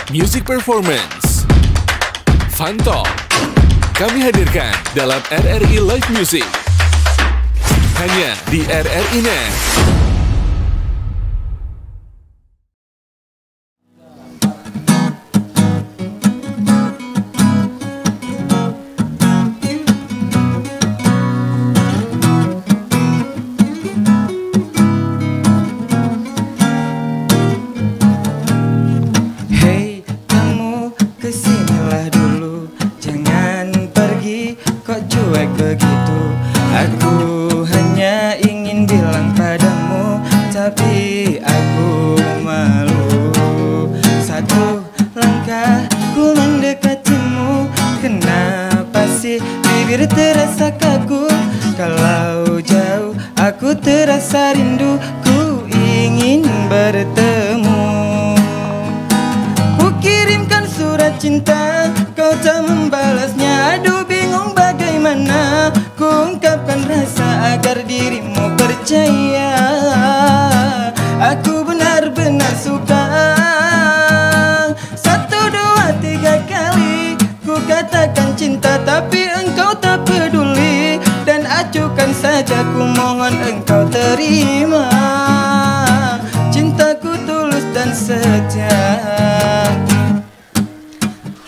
Music Performance, Fun Talk, kami hadirkan dalam RRI Live Music. Hanya di RRI Net. Terasa kagum, kalau jauh aku terasa rindu, ku ingin bertemu. Ku kirimkan surat cinta, kau tak membalasnya. Aduh bingung bagaimana ku ungkapkan rasa agar dirimu percaya. Aku benar-benar suka. 1, 2, 3 kali ku katakan cinta, tapi engkau tak peduli. Dan acuhkan saja, ku mohon engkau terima. Cintaku tulus dan setia.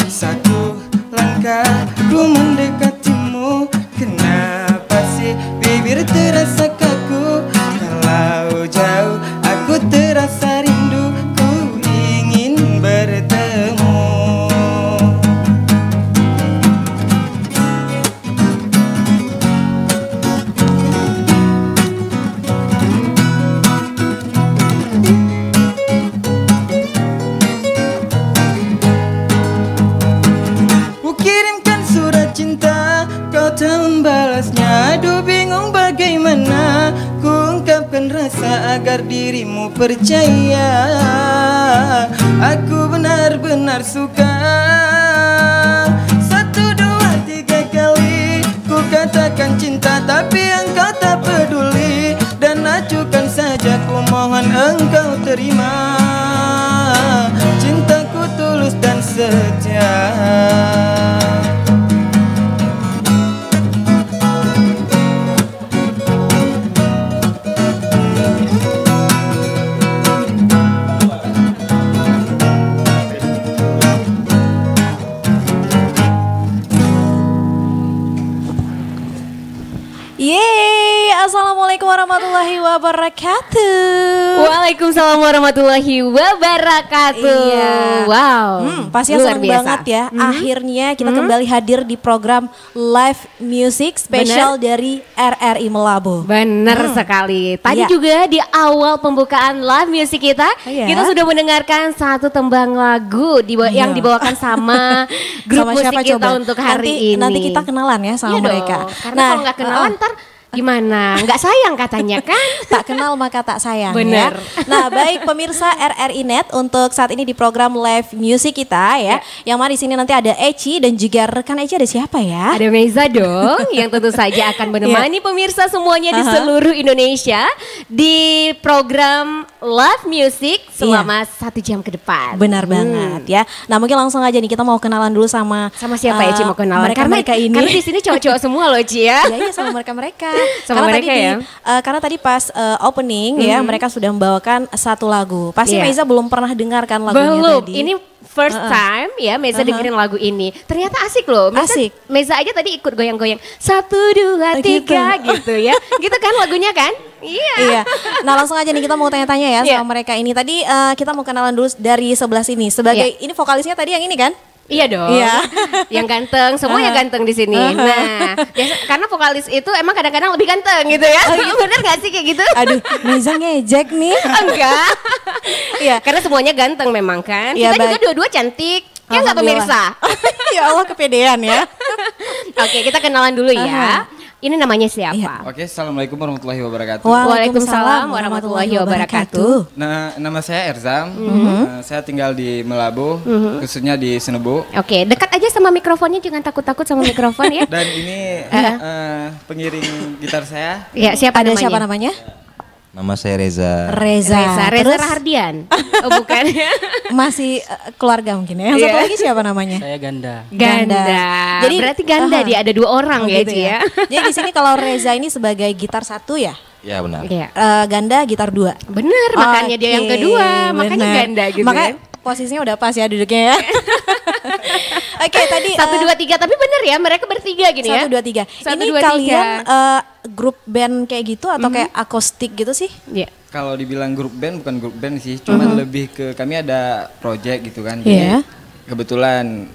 1 langkah ku mendekatimu, kenapa sih bibir terasa kaku? Kalau jauh aku terasa rindu, ku ingin bertemu. Aduh bingung bagaimana ku ungkapkan rasa agar dirimu percaya. Aku benar-benar suka. 1, 2, 3 kali ku katakan cinta, tapi engkau tak peduli. Dan acuhkan saja, ku mohon engkau terima. Cintaku tulus dan setia. Yeay, assalamualaikum warahmatullahi wabarakatuh. Waalaikumsalam warahmatullahi wabarakatuh. Iya. Wow, pasti senang banget ya. Akhirnya kita kembali hadir di program Live Music spesial dari RRI Melabu. Benar sekali. Tadi juga di awal pembukaan Live Music kita, kita sudah mendengarkan satu tembang lagu yang dibawakan sama grup musik kita coba untuk hari ini. Nanti kita kenalan ya sama mereka. Karena kalau nggak kenalan ntar gimana? Nggak sayang katanya kan? Tak kenal maka tak sayang. Bener. Ya. Nah baik pemirsa RRI Net, untuk saat ini di program Live Music kita ya. Yang mana di sini nanti ada Eci dan juga rekan Eci ada siapa ya? Ada Meza dong, yang tentu saja akan menemani pemirsa semuanya di seluruh Indonesia di program Live Music selama 1 jam ke depan. Benar banget ya. Nah mungkin langsung aja nih kita mau kenalan dulu sama siapa ya Ci mau kenalan? Mereka ini. Karena di sini cowok-cowok semua loh Ci ya. Iya sama mereka. Sama karena mereka tadi ya. Karena tadi pas opening ya mereka sudah membawakan satu lagu. Pasti Meza belum pernah dengarkan lagunya belum. tadi. Ini first time ya Meza dengerin lagu ini. Ternyata asik loh. Asik. Meza aja tadi ikut goyang-goyang 1, 2, 3 gitu ya. Gitu kan lagunya kan? Iya. Nah langsung aja nih kita mau tanya-tanya ya sama mereka ini. Tadi kita mau kenalan dulu dari sebelah sini. Sebagai ini vokalisnya tadi yang ini kan? Iya dong. Iya. Yang ganteng, semua yang ganteng di sini. Nah, karena vokalis itu emang kadang-kadang lebih ganteng gitu ya. Bener gak sih kayak gitu? Aduh, Meza ngejek nih. Enggak. Iya, karena semuanya ganteng memang kan. Ya, kita juga dua-dua cantik. Ya nggak pemirsa? Ya Allah kepedean ya. Oke, kita kenalan dulu ya. Ini namanya siapa? Iya. Oke, assalamualaikum warahmatullahi wabarakatuh. Waalaikumsalam warahmatullahi wabarakatuh. Nah, nama saya Erzam. Saya tinggal di Melabu, khususnya di Senebu. Oke, dekat aja sama mikrofonnya, jangan takut-takut sama mikrofon ya. Dan ini pengiring gitar saya. Ya, siapa namanya? Siapa namanya? Nama saya Reza. Reza Reza Terus Rahardian. Oh bukan. masih keluarga mungkin ya. Yang satu lagi siapa namanya? Saya Ganda. Ganda. Jadi berarti ganda dia ada 2 orang ya, gitu Ci ya. Jadi di sini kalau Reza ini sebagai gitar 1 ya. Ya benar. Iya. Ganda gitar 2. Bener, makanya dia yang kedua, makanya bener. ganda gitu Makanya ya. posisinya udah pas ya duduknya ya. Oke, tadi 1 2 3 tapi bener ya mereka bertiga gini ya. 1 2 3. 1, Ini 2, 3. kalian grup band kayak gitu atau kayak akustik gitu sih? Iya. Kalau dibilang grup band bukan grup band sih, cuman lebih ke kami ada project gitu kan. Iya. Kebetulan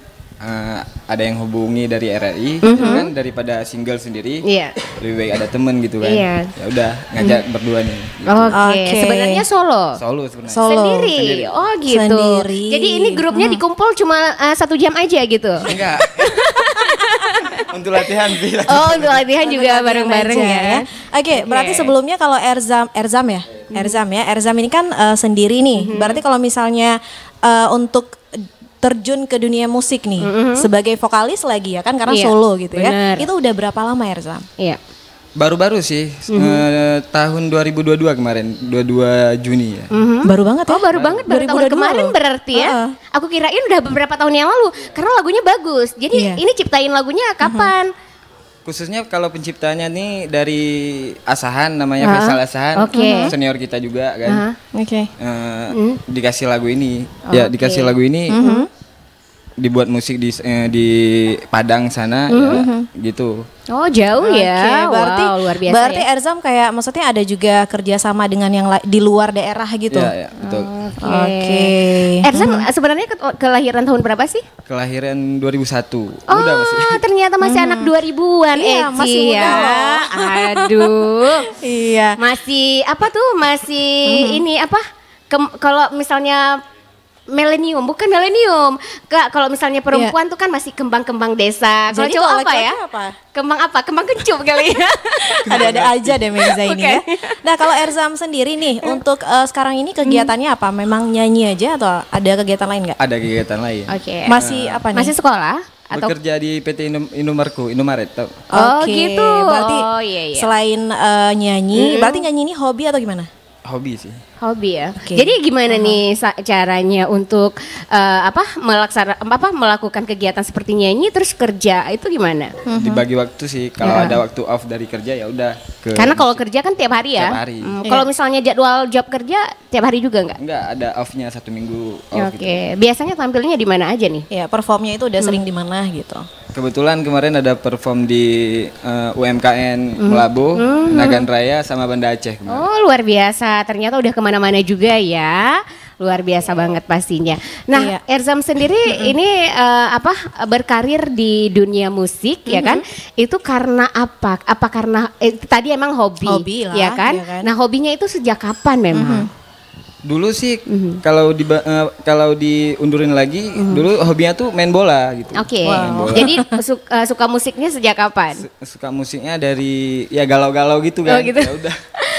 ada yang hubungi dari RRI gitu kan, daripada single sendiri. Iya. Lebih baik ada temen gitu kan. Iya. Ya udah ngajak berdua nih. Gitu. Oke. Oke. Sebenarnya solo. Solo sebenarnya. Solo. Sendiri. Oh gitu. Sendiri. Jadi ini grupnya dikumpul cuma 1 jam aja gitu. Enggak. Untuk latihan sih. Oh untuk latihan juga bareng-bareng aja ya. Oke, berarti sebelumnya kalau Erzam ya. Erzam ini kan sendiri nih. Berarti kalau misalnya untuk terjun ke dunia musik nih sebagai vokalis lagi ya kan karena Iya, solo gitu ya. bener. Itu udah berapa lama Erzam? Iya. Baru-baru sih, tahun 2022 kemarin, 22 Juni ya. Baru banget ya? Oh baru banget baru tahun 2022 kemarin loh. berarti ya. Aku kirain udah beberapa tahun yang lalu karena lagunya bagus. Jadi Iya. ini ciptain lagunya kapan? Khususnya kalau penciptanya nih dari Asahan, namanya Faisal Asahan, Oke. senior kita juga kan. Oke. Dikasih lagu ini, ya dikasih lagu ini, dibuat musik di Padang sana, ya, gitu. Oh jauh ya. Oke, berarti wow, luar biasa berarti ya. Erzam kayak maksudnya ada juga kerjasama dengan yang di luar daerah gitu. Ya, ya, betul. Oke. Erzam sebenarnya kelahiran tahun berapa sih? Kelahiran 2001. Oh, Udah masih. ternyata masih anak 2000-an Iya, Eci masih muda ya. loh. Aduh. Iya. Masih apa tuh? Masih ini apa? Kalau misalnya milenium, bukan milenium. Kak, kalau misalnya perempuan tuh kan masih kembang-kembang desa. Kalau Jadi cowok kalau apa ya? laki-laki apa? Kembang apa? Kembang kecup kali ya. Ada-ada aja deh Meza ini ya. Nah kalau Erzam sendiri nih untuk sekarang ini kegiatannya apa? Memang nyanyi aja atau ada kegiatan lain nggak? Ada kegiatan lain. Oke. Masih apa nih? Masih sekolah atau Bekerja di PT Indomaret, tau? Oh, Oke, gitu. Berarti Oh, iya, iya. selain nyanyi, berarti nyanyi ini hobi atau gimana? Hobi sih. hobi ya. Oke. Jadi gimana nih caranya untuk melakukan kegiatan seperti nyanyi terus kerja itu gimana? Dibagi waktu sih. Kalau ada waktu off dari kerja ya udah ke. Karena kalau kerja kan tiap hari ya. Tiap hari. Kalau misalnya jadwal job kerja tiap hari juga nggak? Enggak, ada off-nya 1 minggu Oke. off gitu. Biasanya tampilnya di mana aja nih? Ya performnya itu udah sering di mana gitu. Kebetulan kemarin ada perform di UMKN Melabu, Nagan Raya sama Banda Aceh kemarin. Oh luar biasa, ternyata udah kemana-mana juga ya. Luar biasa banget pastinya. Nah, Iya. Erzam sendiri ini berkarir di dunia musik ya kan? Itu karena apa? Apa karena tadi emang hobi, Hobi lah, ya kan? ya kan? Nah, hobinya itu sejak kapan memang? Dulu sih kalau diundurin lagi, dulu hobinya tuh main bola gitu. Oke. Main bola. Jadi suka musiknya sejak kapan? Suka musiknya dari ya galau-galau gitu kan. Oh, gitu. Ya udah.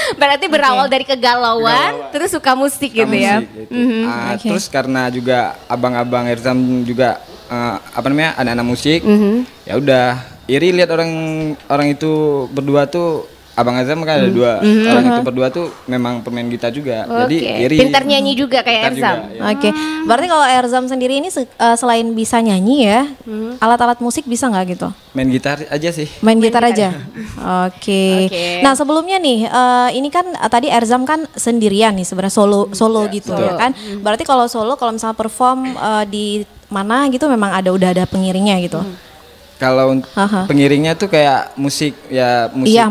Berarti berawal dari kegalauan, terus suka musik gitu ya. Musik, gitu. Terus karena juga abang-abang Erzam juga anak-anak musik, ya udah iri lihat orang itu berdua tuh. Abang Erzam kan ada dua orang itu berdua tuh memang pemain gitar juga, jadi iri. Pintar nyanyi juga kayak Pintar Erzam. juga, ya. Oke, berarti kalau Erzam sendiri ini selain bisa nyanyi ya, alat-alat musik bisa nggak gitu? Main gitar aja sih. Main gitar aja. Oke. Oke. Nah sebelumnya nih, ini kan tadi Erzam kan sendirian nih sebenarnya solo gitu ya kan. Berarti kalau solo, kalau misalnya perform di mana gitu, memang udah ada pengiringnya gitu. Kalau pengiringnya tuh kayak musik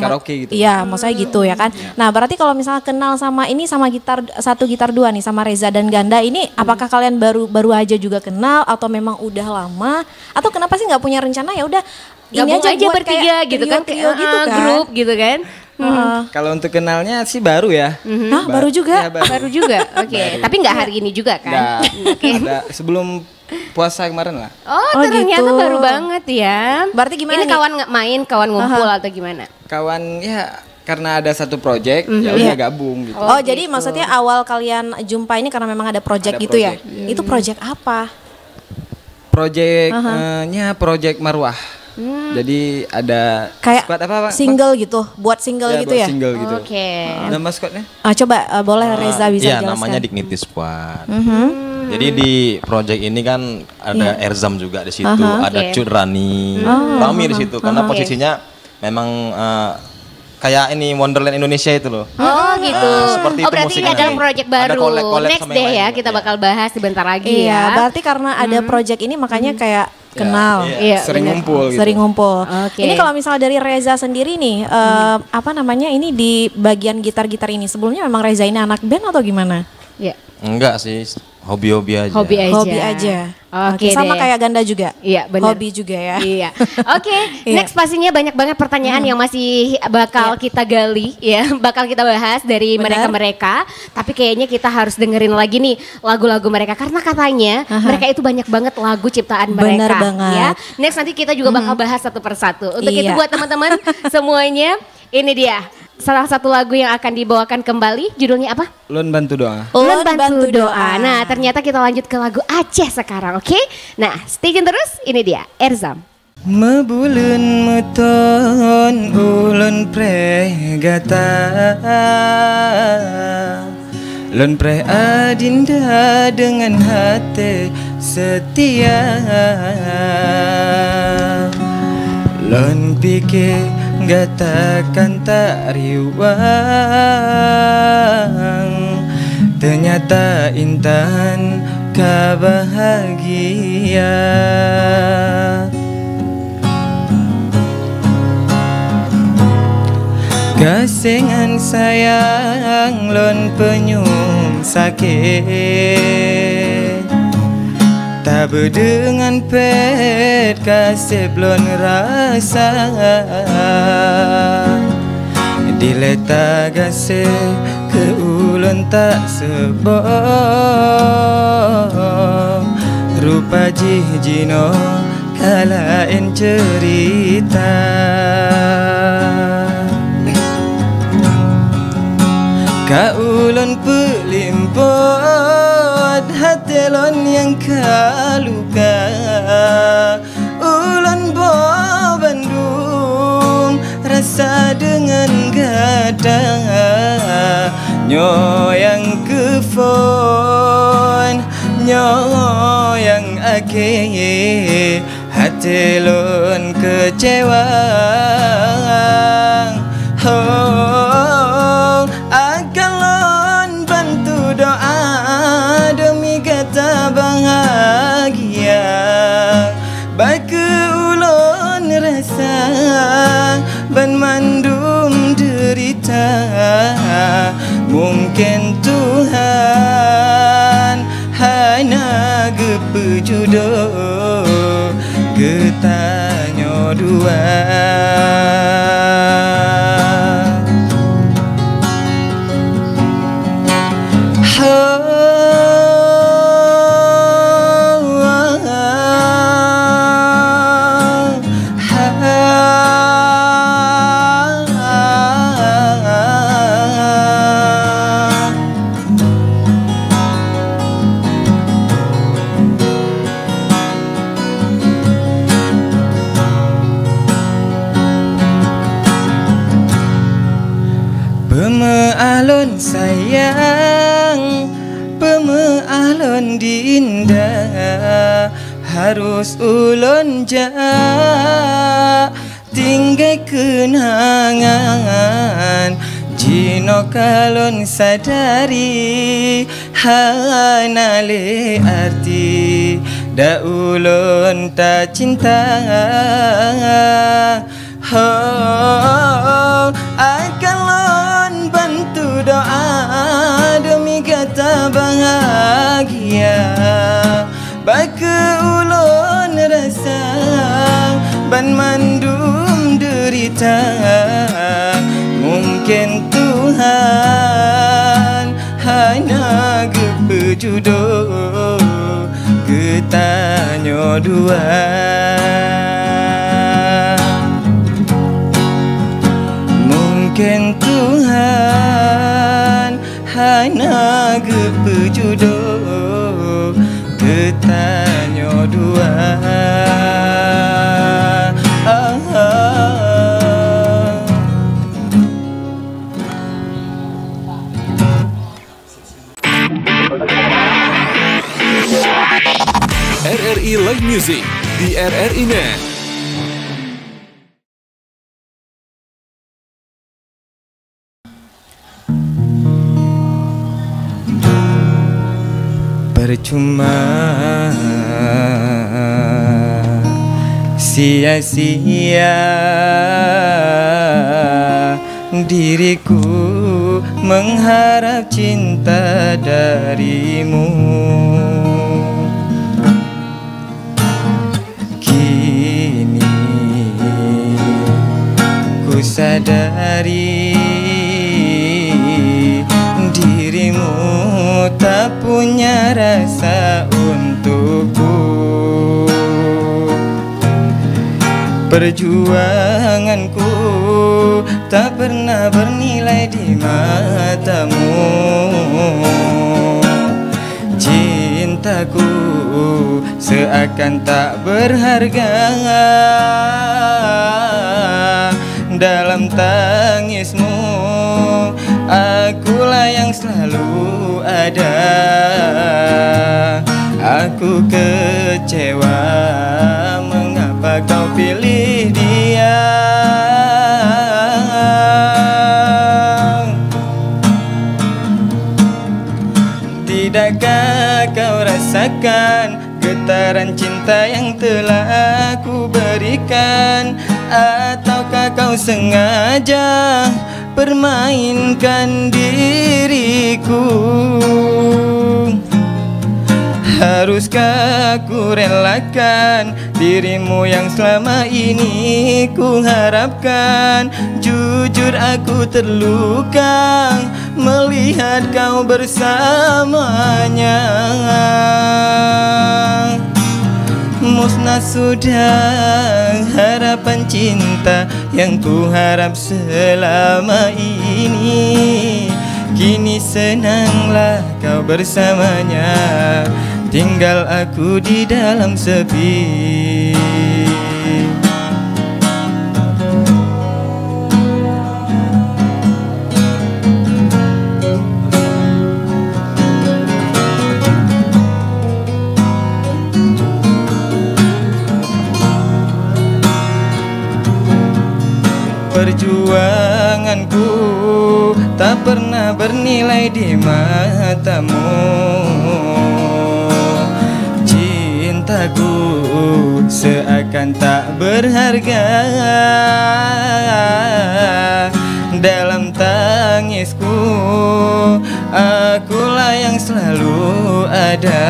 karaoke gitu. Iya, maksudnya gitu ya kan. Nah, berarti kalau misalnya kenal sama gitar satu gitar dua nih sama Reza dan Ganda ini, apakah kalian baru aja juga kenal atau memang udah lama? Atau kenapa sih nggak punya rencana ya udah ini Gabung aja buat bertiga kayak gitu kan, trio gitu kan. grup gitu kan. Kalau untuk kenalnya sih baru ya. Nah, baru juga. Ya, baru. Baru juga, oke. Tapi nggak hari ini juga kan? Nggak, ada sebelum puasa kemarin lah. Oh, Oh, ternyata gitu. baru banget ya. Berarti gimana Ini nih? kawan main, kawan ngumpul atau gimana? Kawan ya karena ada satu project ya udah gabung gitu. Oh, jadi maksudnya awal kalian jumpa ini karena memang ada project Ada gitu ya? project, iya. Itu project apa? Project Marwah. Jadi ada kayak squad apa, Bang? single gitu, buat single gitu buat ya. Single gitu. Oke. Nama squadnya? Coba boleh Reza bisa Iya, jelaskan. namanya Dignity Squad. Jadi di project ini kan ada Erzam juga di situ, ada Cut Rani, Rami di situ karena posisinya memang kayak ini Wonderland Indonesia itu loh. Oh gitu. Seperti Oh itu berarti ini musiknya. adalah project baru. Ada collab Next sama deh yang ya lain. kita Iya. bakal bahas sebentar lagi Iya, ya. berarti karena ada project ini makanya kayak kenal. Iya, Sering bener. ngumpul gitu. Sering ngumpul. Oke. Ini kalau misalnya dari Reza sendiri nih, apa namanya ini di bagian gitar-gitar ini sebelumnya memang Reza ini anak band atau gimana? Iya. Enggak sih, hobi-hobi aja. Hobi aja. Hobi aja. Oke Sama deh. kayak Ganda juga. Iya, benar. Hobi juga ya. Iya. Oke, Iya. next pastinya banyak banget pertanyaan yang masih bakal kita gali ya, bakal kita bahas dari Benar. mereka-mereka. Tapi kayaknya kita harus dengerin lagi nih lagu-lagu mereka karena katanya mereka itu banyak banget lagu ciptaan Benar mereka banget. ya. Next nanti kita juga bakal bahas satu persatu. Untuk itu Iya. buat teman-teman semuanya, ini dia salah satu lagu yang akan dibawakan kembali, judulnya apa? Lon bantu doa. Ulun bantu doa. Nah, ternyata kita lanjut ke lagu Aceh sekarang, oke? Nah, stay tune terus. Ini dia, Erzam. Mebulun muton ulun pregata Lun pre adinda dengan hati setia Lun pikir gak takkan tak riwang Ternyata intan kebahagia Gasengan sayang lon penyum sakit Tak berdengan pet kasih belum rasa Dileta gasih ke ulun tak sebab Rupa jijino kalain cerita Kaulon pelimpot hati lon yang kaluka Ulon bawa Bandung rasa dengan gada Nyoyang ke phone Nyoyang ake hati lon kecewa Oh, akan lon bantu doa demi kata bahagia Bagi ulon rasa ban mandum derita Mungkin Tuhan hanya gepejudo Getanyo dua Pemealon sayang Pemealon dinda Harus ulon jak Tinggal kenangan Jino kalon sadari Hanale arti Da ulon tak cinta Oh, akan lon bantu doa demi kata bahagia Bagi ulon rasa ban mandum derita Mungkin Tuhan hanya gepejudo Getanyo dua Mungkin Tuhan hanya gepejudo Getanyo dua RRI Live Music di RRI Net. Percuma sia-sia diriku mengharap cinta darimu. Kini ku sadari dirimu tak punya rasa untukku. Perjuanganku tak pernah bernilai di matamu. Cintaku seakan tak berharga dalam tangismu. Akulah yang selalu ada. Aku kecewa mengapa kau pilih dia. Tidakkah kau rasakan getaran cinta yang telah aku berikan? Ataukah kau sengaja permainkan diriku? Haruskah aku relakan dirimu yang selama ini ku harapkan? Jujur aku terluka melihat kau bersamanya. Musnah sudah harapan cinta yang ku harap selama ini. Kini senanglah kau bersamanya, tinggal aku di dalam sepi. Perjuanganku tak pernah bernilai di matamu. Cintaku seakan tak berharga dalam tangisku. Akulah yang selalu ada.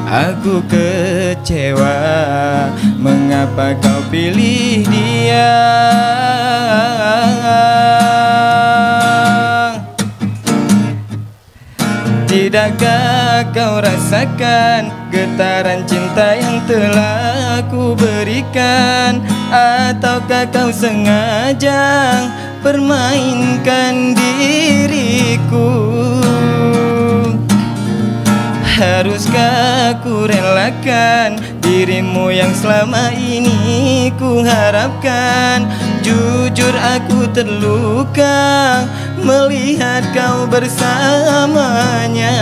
Aku kecewa mengapa kau pilih dia. Tidakkah kau rasakan getaran cinta yang telah aku berikan? Ataukah kau sengaja permainkan diriku? Haruskah aku relakan dirimu yang selama ini ku harapkan? Jujur aku terluka melihat kau bersamanya.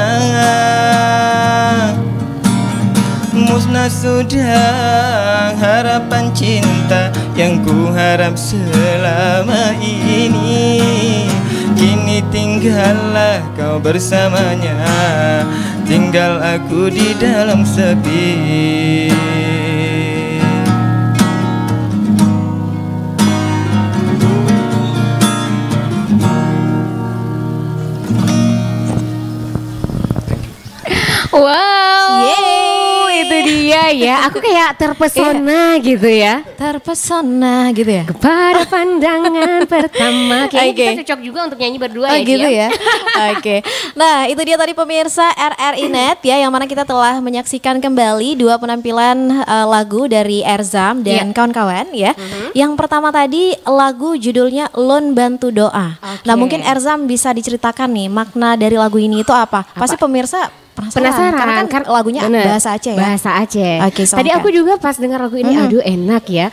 Musnah sudah harapan cinta yang ku harap selama ini. Kini tinggallah kau bersamanya, tinggal aku di dalam sepi. Wow, itu dia ya. Aku kayak terpesona gitu ya. Terpesona gitu ya. Kepada pandangan pertama. Kayaknya kita cocok juga untuk nyanyi berdua ya. Gitu ya. Oke. Nah, itu dia tadi pemirsa RRI Net ya, yang mana kita telah menyaksikan kembali dua penampilan lagu dari Erzam dan kawan-kawan ya. Yang pertama tadi lagu judulnya Lon Bantu Doa. Nah, mungkin Erzam bisa diceritakan nih makna dari lagu ini itu apa? Pasti pemirsa Penasaran. Karena kan lagunya bahasa Aceh ya. Bahasa Aceh. Oke, tadi aku juga pas dengar lagu ini, aduh enak ya.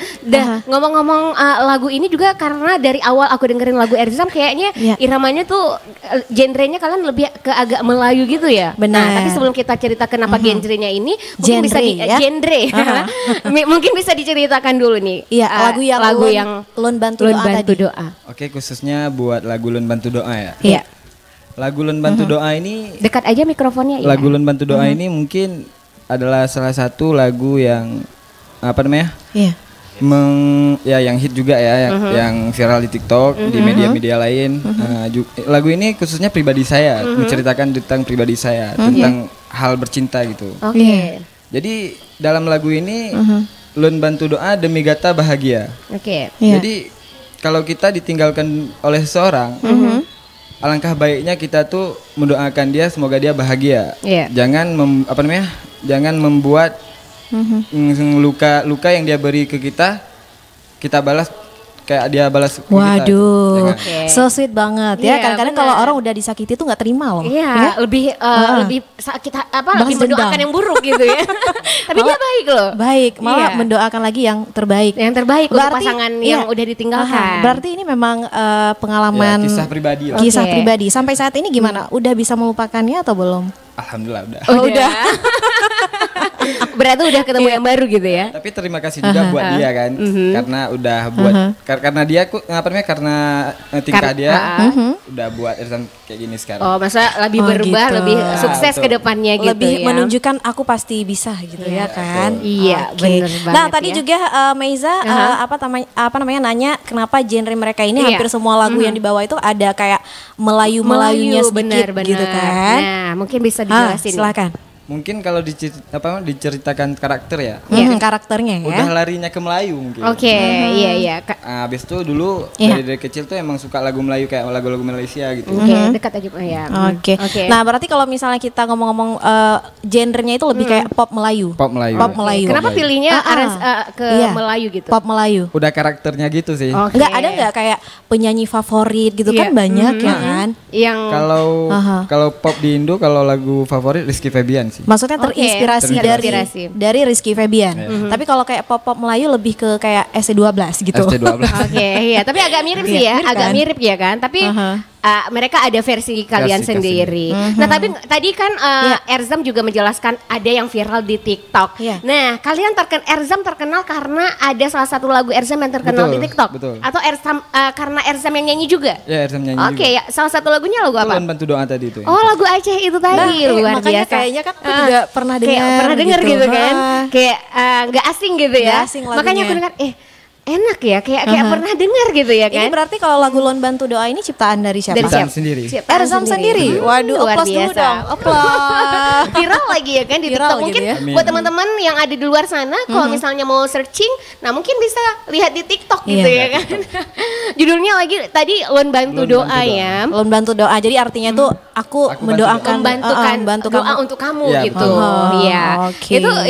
Ngomong-ngomong lagu ini juga karena dari awal aku dengerin lagu Erzam kayaknya iramanya tuh genrenya kalian lebih ke agak Melayu gitu ya. Benar. Nah, tapi sebelum kita cerita kenapa genrenya ini, mungkin bisa genre. Mungkin bisa diceritakan dulu nih. Iya, lagu yang Lun Bantu Doa. Oke, khususnya buat lagu Lun Bantu Doa ya. Iya. Lagu Lun Bantu Doa ini dekat aja mikrofonnya ya. Lagu Lun Bantu Doa ini mungkin adalah salah satu lagu yang apa namanya? Iya. Yang hit juga ya, yang viral di TikTok, di media-media lain. Lagu ini khususnya pribadi saya, menceritakan tentang pribadi saya, tentang hal bercinta gitu. Oke. Jadi dalam lagu ini Lun Bantu Doa demi Gata bahagia. Oke. Jadi kalau kita ditinggalkan oleh seseorang, alangkah baiknya kita tuh mendoakan dia semoga dia bahagia. Jangan jangan membuat luka yang dia beri ke kita balas kayak dia balas ke kita. Waduh, so sweet banget ya. Kadang-kadang kalau orang udah disakiti tuh nggak terima loh. Iya, lebih sakit lebih mendoakan yang buruk gitu ya. Tapi dia baik loh. Baik, malah mendoakan lagi yang terbaik. Yang terbaik untuk pasangan yang udah ditinggalkan. Berarti ini memang pengalaman kisah pribadi lah. Kisah pribadi. Sampai saat ini gimana? Udah bisa melupakannya atau belum? Alhamdulillah udah. Udah. Berarti udah ketemu yang baru gitu ya. Tapi terima kasih juga buat dia kan, karena udah buat karena dia karena tingkah dia udah buat Erzam kayak gini sekarang. Oh, masa lebih berubah, gitu. lebih sukses ke depannya gitu lebih ya. menunjukkan aku pasti bisa gitu ya kan. Iya, benar banget. Nah, tadi juga Meiza apa namanya nanya kenapa genre mereka ini hampir semua lagu yang dibawa itu ada kayak Melayu-melayunya sedikit gitu kan. Nah, mungkin bisa dijelasin. Silakan. Mungkin kalau diceritakan karakter ya. Karakternya ya. Udah larinya ke Melayu mungkin. Oke, iya. Habis itu dulu dari kecil tuh emang suka lagu Melayu kayak lagu-lagu Malaysia gitu. Oke, dekat aja ya. Oke. Nah, berarti kalau misalnya kita ngomong-ngomong genrenya itu lebih kayak pop Melayu. Pop Melayu. Pop Melayu. Kenapa pilihnya ke Melayu gitu? Pop Melayu. Udah karakternya gitu sih. Enggak ada enggak kayak penyanyi favorit gitu kan banyak ya kan? Yang kalau pop di Indo kalau lagu favorit Rizky Febian sih. Maksudnya terinspirasi dari Rizky Febian. Tapi kalau kayak pop Melayu lebih ke kayak SC12 gitu. SC12. Oke, iya. Tapi agak mirip sih ya, agak mirip ya kan. Tapi mereka ada versi kalian sendiri. Nah, tapi tadi kan Erzam juga menjelaskan ada yang viral di TikTok. Nah, kalian Erzam terkenal karena ada salah satu lagu Erzam yang terkenal di TikTok. Betul. Atau karena Erzam yang nyanyi juga? Ya, Erzam nyanyi juga. Oke, ya. Salah satu lagunya lagu apa? Lun Bantu Doa tadi itu. Oh, lagu Aceh itu tadi. Luar makanya biasa. kayaknya kan aku juga pernah dengar gitu kan. Kayak nggak asing gitu ya. Gak asing makanya aku dengar enak ya, kayak pernah dengar gitu ya kan. Ini berarti kalau lagu Lun Bantu Doa ini ciptaan dari siapa? Ciptaan sendiri. Erzam sendiri. Waduh, applause dulu dong. Applause. Viral lagi ya kan di TikTok. Mungkin gitu ya. buat teman-teman yang ada di luar sana kalau misalnya mau searching, nah mungkin bisa lihat di TikTok gitu ya kan. Judulnya lagi tadi Lun Bantu Doa ya. Lun Bantu Doa. Jadi artinya tuh aku mendoakan membantu doa untuk kamu gitu. Iya.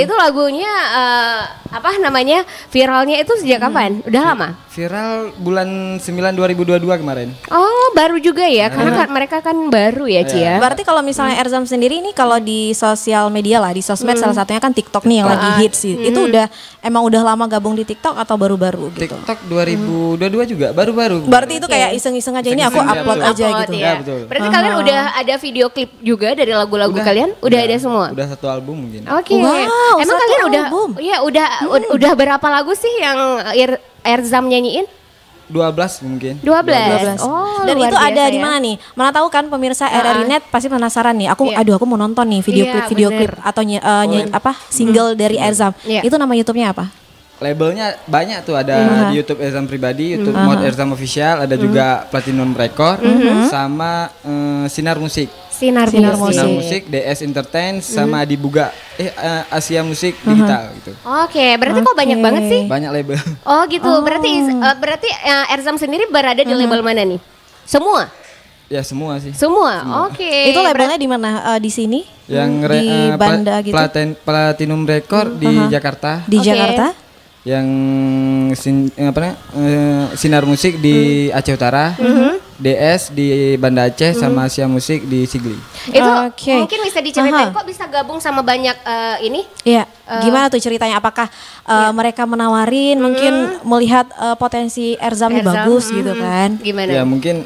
Itu lagunya viralnya itu sejak kapan? Udah lama? Viral bulan 9 2022 kemarin. Oh, baru juga ya, karena mereka kan baru ya, Ci ya. Berarti kalau misalnya Erzam sendiri ini kalau di sosial media lah, di sosmed salah satunya kan TikTok nih yang lagi hits sih. Itu emang udah lama gabung di TikTok atau baru-baru gitu? TikTok 2022 juga, baru-baru. Berarti itu kayak iseng-iseng aja ini aku upload aja gitu. Ya. Betul. Berarti kalian udah ada video klip juga dari lagu-lagu kalian? Udah ada semua? Udah satu album mungkin. Oke. Wow, emang kalian udah berapa lagu sih yang Erzam nyanyiin? 12 mungkin. 12. Oh, dan itu ada di mana nih? Mana tahu kan pemirsa RRI Net pasti penasaran nih. Aku mau nonton nih video klip atau single dari Erzam. Itu nama YouTube-nya apa? Labelnya banyak tuh, ada di YouTube Erzam pribadi, YouTube Mode Erzam Official, ada juga Platinum Record sama Sinar Musik. Sinar Musik, DS Entertain sama di Buga Asia Musik Digital gitu. Oke, berarti kok banyak banget sih? Banyak label. Oh gitu. Berarti Erzam sendiri berada di label mana nih? Semua? Ya semua sih. Semua. Oke. Itu labelnya di mana? Di sini? Yang di Banda gitu. Platinum Record di Jakarta. Di Jakarta? Yang Sinar Musik di Aceh Utara, DS di Banda Aceh sama Sia Musik di Sigli. Itu mungkin bisa diceritain kok bisa gabung sama banyak ini? Iya. Gimana tuh ceritanya? Apakah mereka menawarin mungkin melihat potensi Erzam ini bagus gitu kan? Gimana? Ya mungkin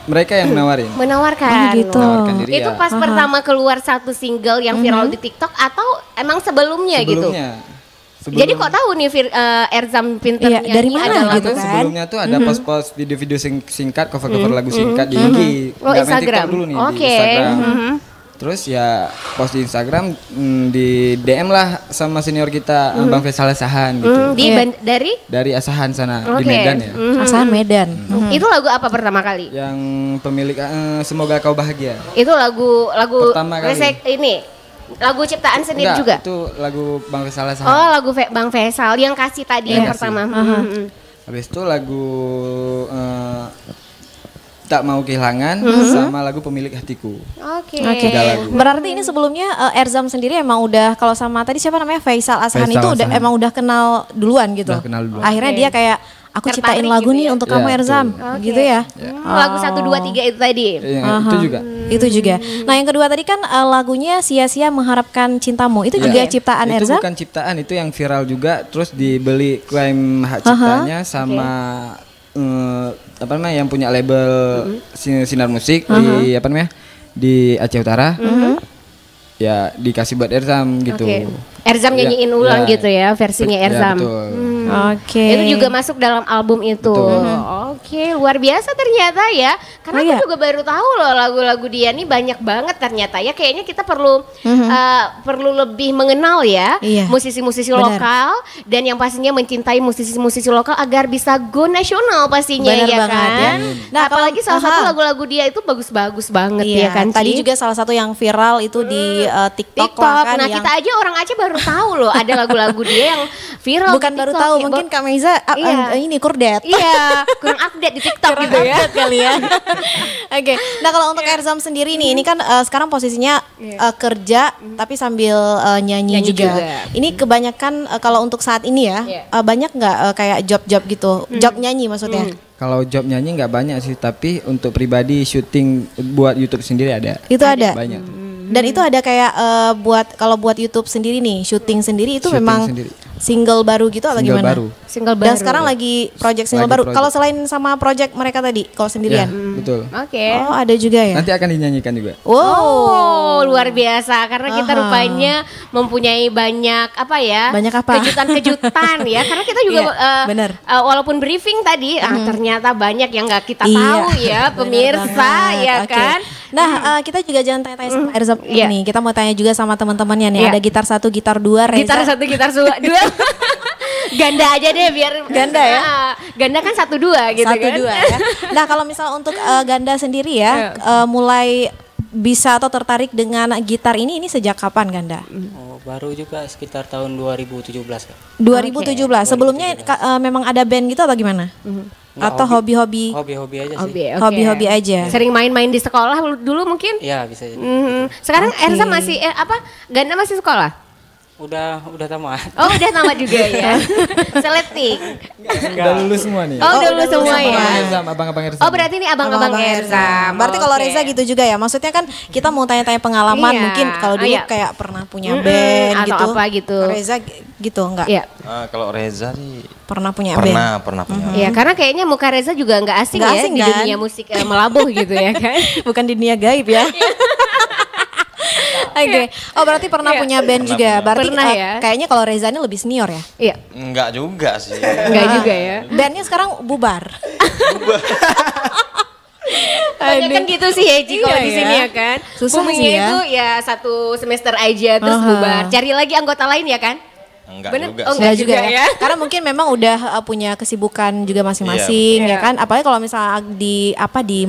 mereka yang menawarkan gitu. Menawarkan diri, itu pas pertama keluar satu single yang viral di TikTok atau emang sebelumnya gitu? Jadi kok tahu nih Erzam pinter dari mana gitu kan? Sebelumnya tuh ada post-post video-video singkat, cover-cover lagu singkat di IG. Instagram. Dulu nih di Instagram. Terus ya post di Instagram di DM lah sama senior kita Bang Faisal Asahan gitu. Dari Asahan sana di Medan ya. Asahan Medan. Itu lagu apa pertama kali? Yang pemilik Semoga Kau Bahagia. Itu lagu pertama kali. Ini lagu ciptaan sendiri juga? Itu lagu Bang Faisal Asahan. Oh, lagu Bang Faisal yang kasih tadi yang pertama. Habis itu lagu Tak Mau Kehilangan sama lagu Pemilik Hatiku. Oke. Berarti ini sebelumnya Erzam sendiri emang udah, kalau sama tadi siapa namanya Faisal Asahan itu emang udah kenal duluan gitu. Akhirnya dia kayak aku ciptain lagu nih untuk kamu Erzam, gitu ya. Lagu 1 2 3 itu tadi. Itu juga. Nah, yang kedua tadi kan lagunya Sia-Sia Mengharapkan Cintamu. Itu juga ciptaan Erzam? Itu bukan ciptaan, itu yang viral juga, terus dibeli klaim hak ciptanya sama yang punya label Sinar Musik di di Aceh Utara. Ya dikasih buat Erzam gitu. Erzam nyanyiin ulang gitu ya versinya Erzam. Itu juga masuk dalam album itu. Luar biasa ternyata ya. Karena aku juga baru tahu loh lagu-lagu dia nih banyak banget ternyata ya. Kayaknya kita perlu lebih mengenal ya musisi-musisi lokal dan yang pastinya mencintai musisi-musisi lokal agar bisa go nasional pastinya. Bener ya banget, kan. ya. Nah, apalagi salah satu lagu-lagu dia itu bagus-bagus banget ya kan. Tadi juga salah satu yang viral itu di TikTok lah kan. Nah, kita aja orang Aceh baru tahu loh ada lagu-lagu dia yang viral. Bukan baru tahu, mungkin Kak Meiza ini kurdet. Iya, kurang update di TikTok gitu ya. Kali ya. Oke. Nah, kalau untuk Erzam sendiri nih, ini kan sekarang posisinya kerja tapi sambil nyanyi juga. Ini kebanyakan kalau untuk saat ini ya, banyak nggak kayak job-job gitu, job nyanyi maksudnya? Kalau job nyanyi nggak banyak sih, tapi untuk pribadi syuting buat YouTube sendiri ada. Itu ada. Banyak. Dan itu ada kayak kalau buat YouTube sendiri nih, syuting sendiri itu memang single baru gitu atau gimana? Single baru. Dan sekarang lagi project single baru. Kalau selain sama project mereka tadi, kalau sendirian? Ya, betul. Oh, ada juga ya? Nanti akan dinyanyikan juga. Luar biasa. Karena kita rupanya mempunyai banyak kejutan-kejutan ya. Karena kita juga walaupun briefing tadi, ternyata banyak yang nggak kita tahu ya, pemirsa ya kan. Nah, kita juga jangan tanya-tanya sama Erzam nih. Kita mau tanya juga sama teman-temannya nih. Ada gitar 1, gitar 2, Reza. Gitar 1, gitar 2. Ganda aja deh biar ganda ya. Ganda kan 1 2 gitu 1, 2 ya. Nah, kalau misal untuk ganda sendiri ya, mulai bisa atau tertarik dengan gitar ini sejak kapan Ganda? Baru juga sekitar tahun 2017 kan. 2017. Sebelumnya memang ada band gitu atau gimana? Atau hobi-hobi? Hobi-hobi aja sih. Hobi-hobi aja. Sering main-main di sekolah dulu mungkin? Iya, bisa jadi. Sekarang Erza masih Ganda masih sekolah? Udah tamat. Oh, udah tamat juga ya. Selektif. Udah lulus semua nih. Oh, udah lulus semua ya. Abang-abang Erzam. Oh, berarti ini abang-abang Erzam. Berarti kalau Reza gitu juga ya. Maksudnya kan kita mau tanya-tanya pengalaman, mungkin kalau dulu kayak pernah punya band atau gitu. apa gitu. Reza gitu enggak? Iya. Kalau Reza sih pernah punya band. Pernah punya. Iya, karena kayaknya muka Reza juga enggak asing ya di dunia musik melabuh gitu ya kan. Bukan di dunia gaib ya. Oke. Oh, berarti pernah punya band juga. Berarti kayaknya kalau Reza ini lebih senior ya? Iya. Enggak juga sih. Enggak juga ya. Bandnya sekarang bubar. Banyak kan gitu sih Heji kalau di sini ya kan. Susah sih ya. Itu ya 1 semester aja terus bubar. Cari lagi anggota lain ya kan? Enggak juga. Enggak juga ya. Karena mungkin memang udah punya kesibukan juga masing-masing ya kan. Apalagi kalau misalnya di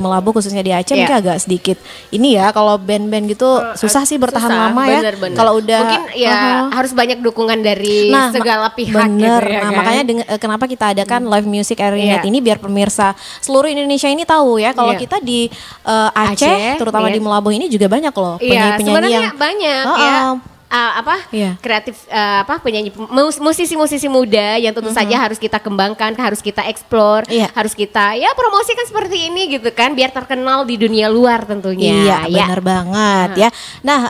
Melabu khususnya di Aceh mungkin agak sedikit ini ya, kalau band-band gitu susah sih bertahan lama ya. Kalau udah mungkin ya harus banyak dukungan dari segala pihak gitu ya kan. Makanya kenapa kita adakan live music Airy Night ini biar pemirsa seluruh Indonesia ini tahu ya kalau kita di Aceh terutama di Melabu ini juga banyak loh penyanyi-penyanyi yang banyak ya. kreatif penyanyi musisi-musisi muda yang tentu saja harus kita kembangkan, harus kita eksplor, harus kita promosikan seperti ini gitu kan biar terkenal di dunia luar tentunya. Iya, benar banget ya. Nah,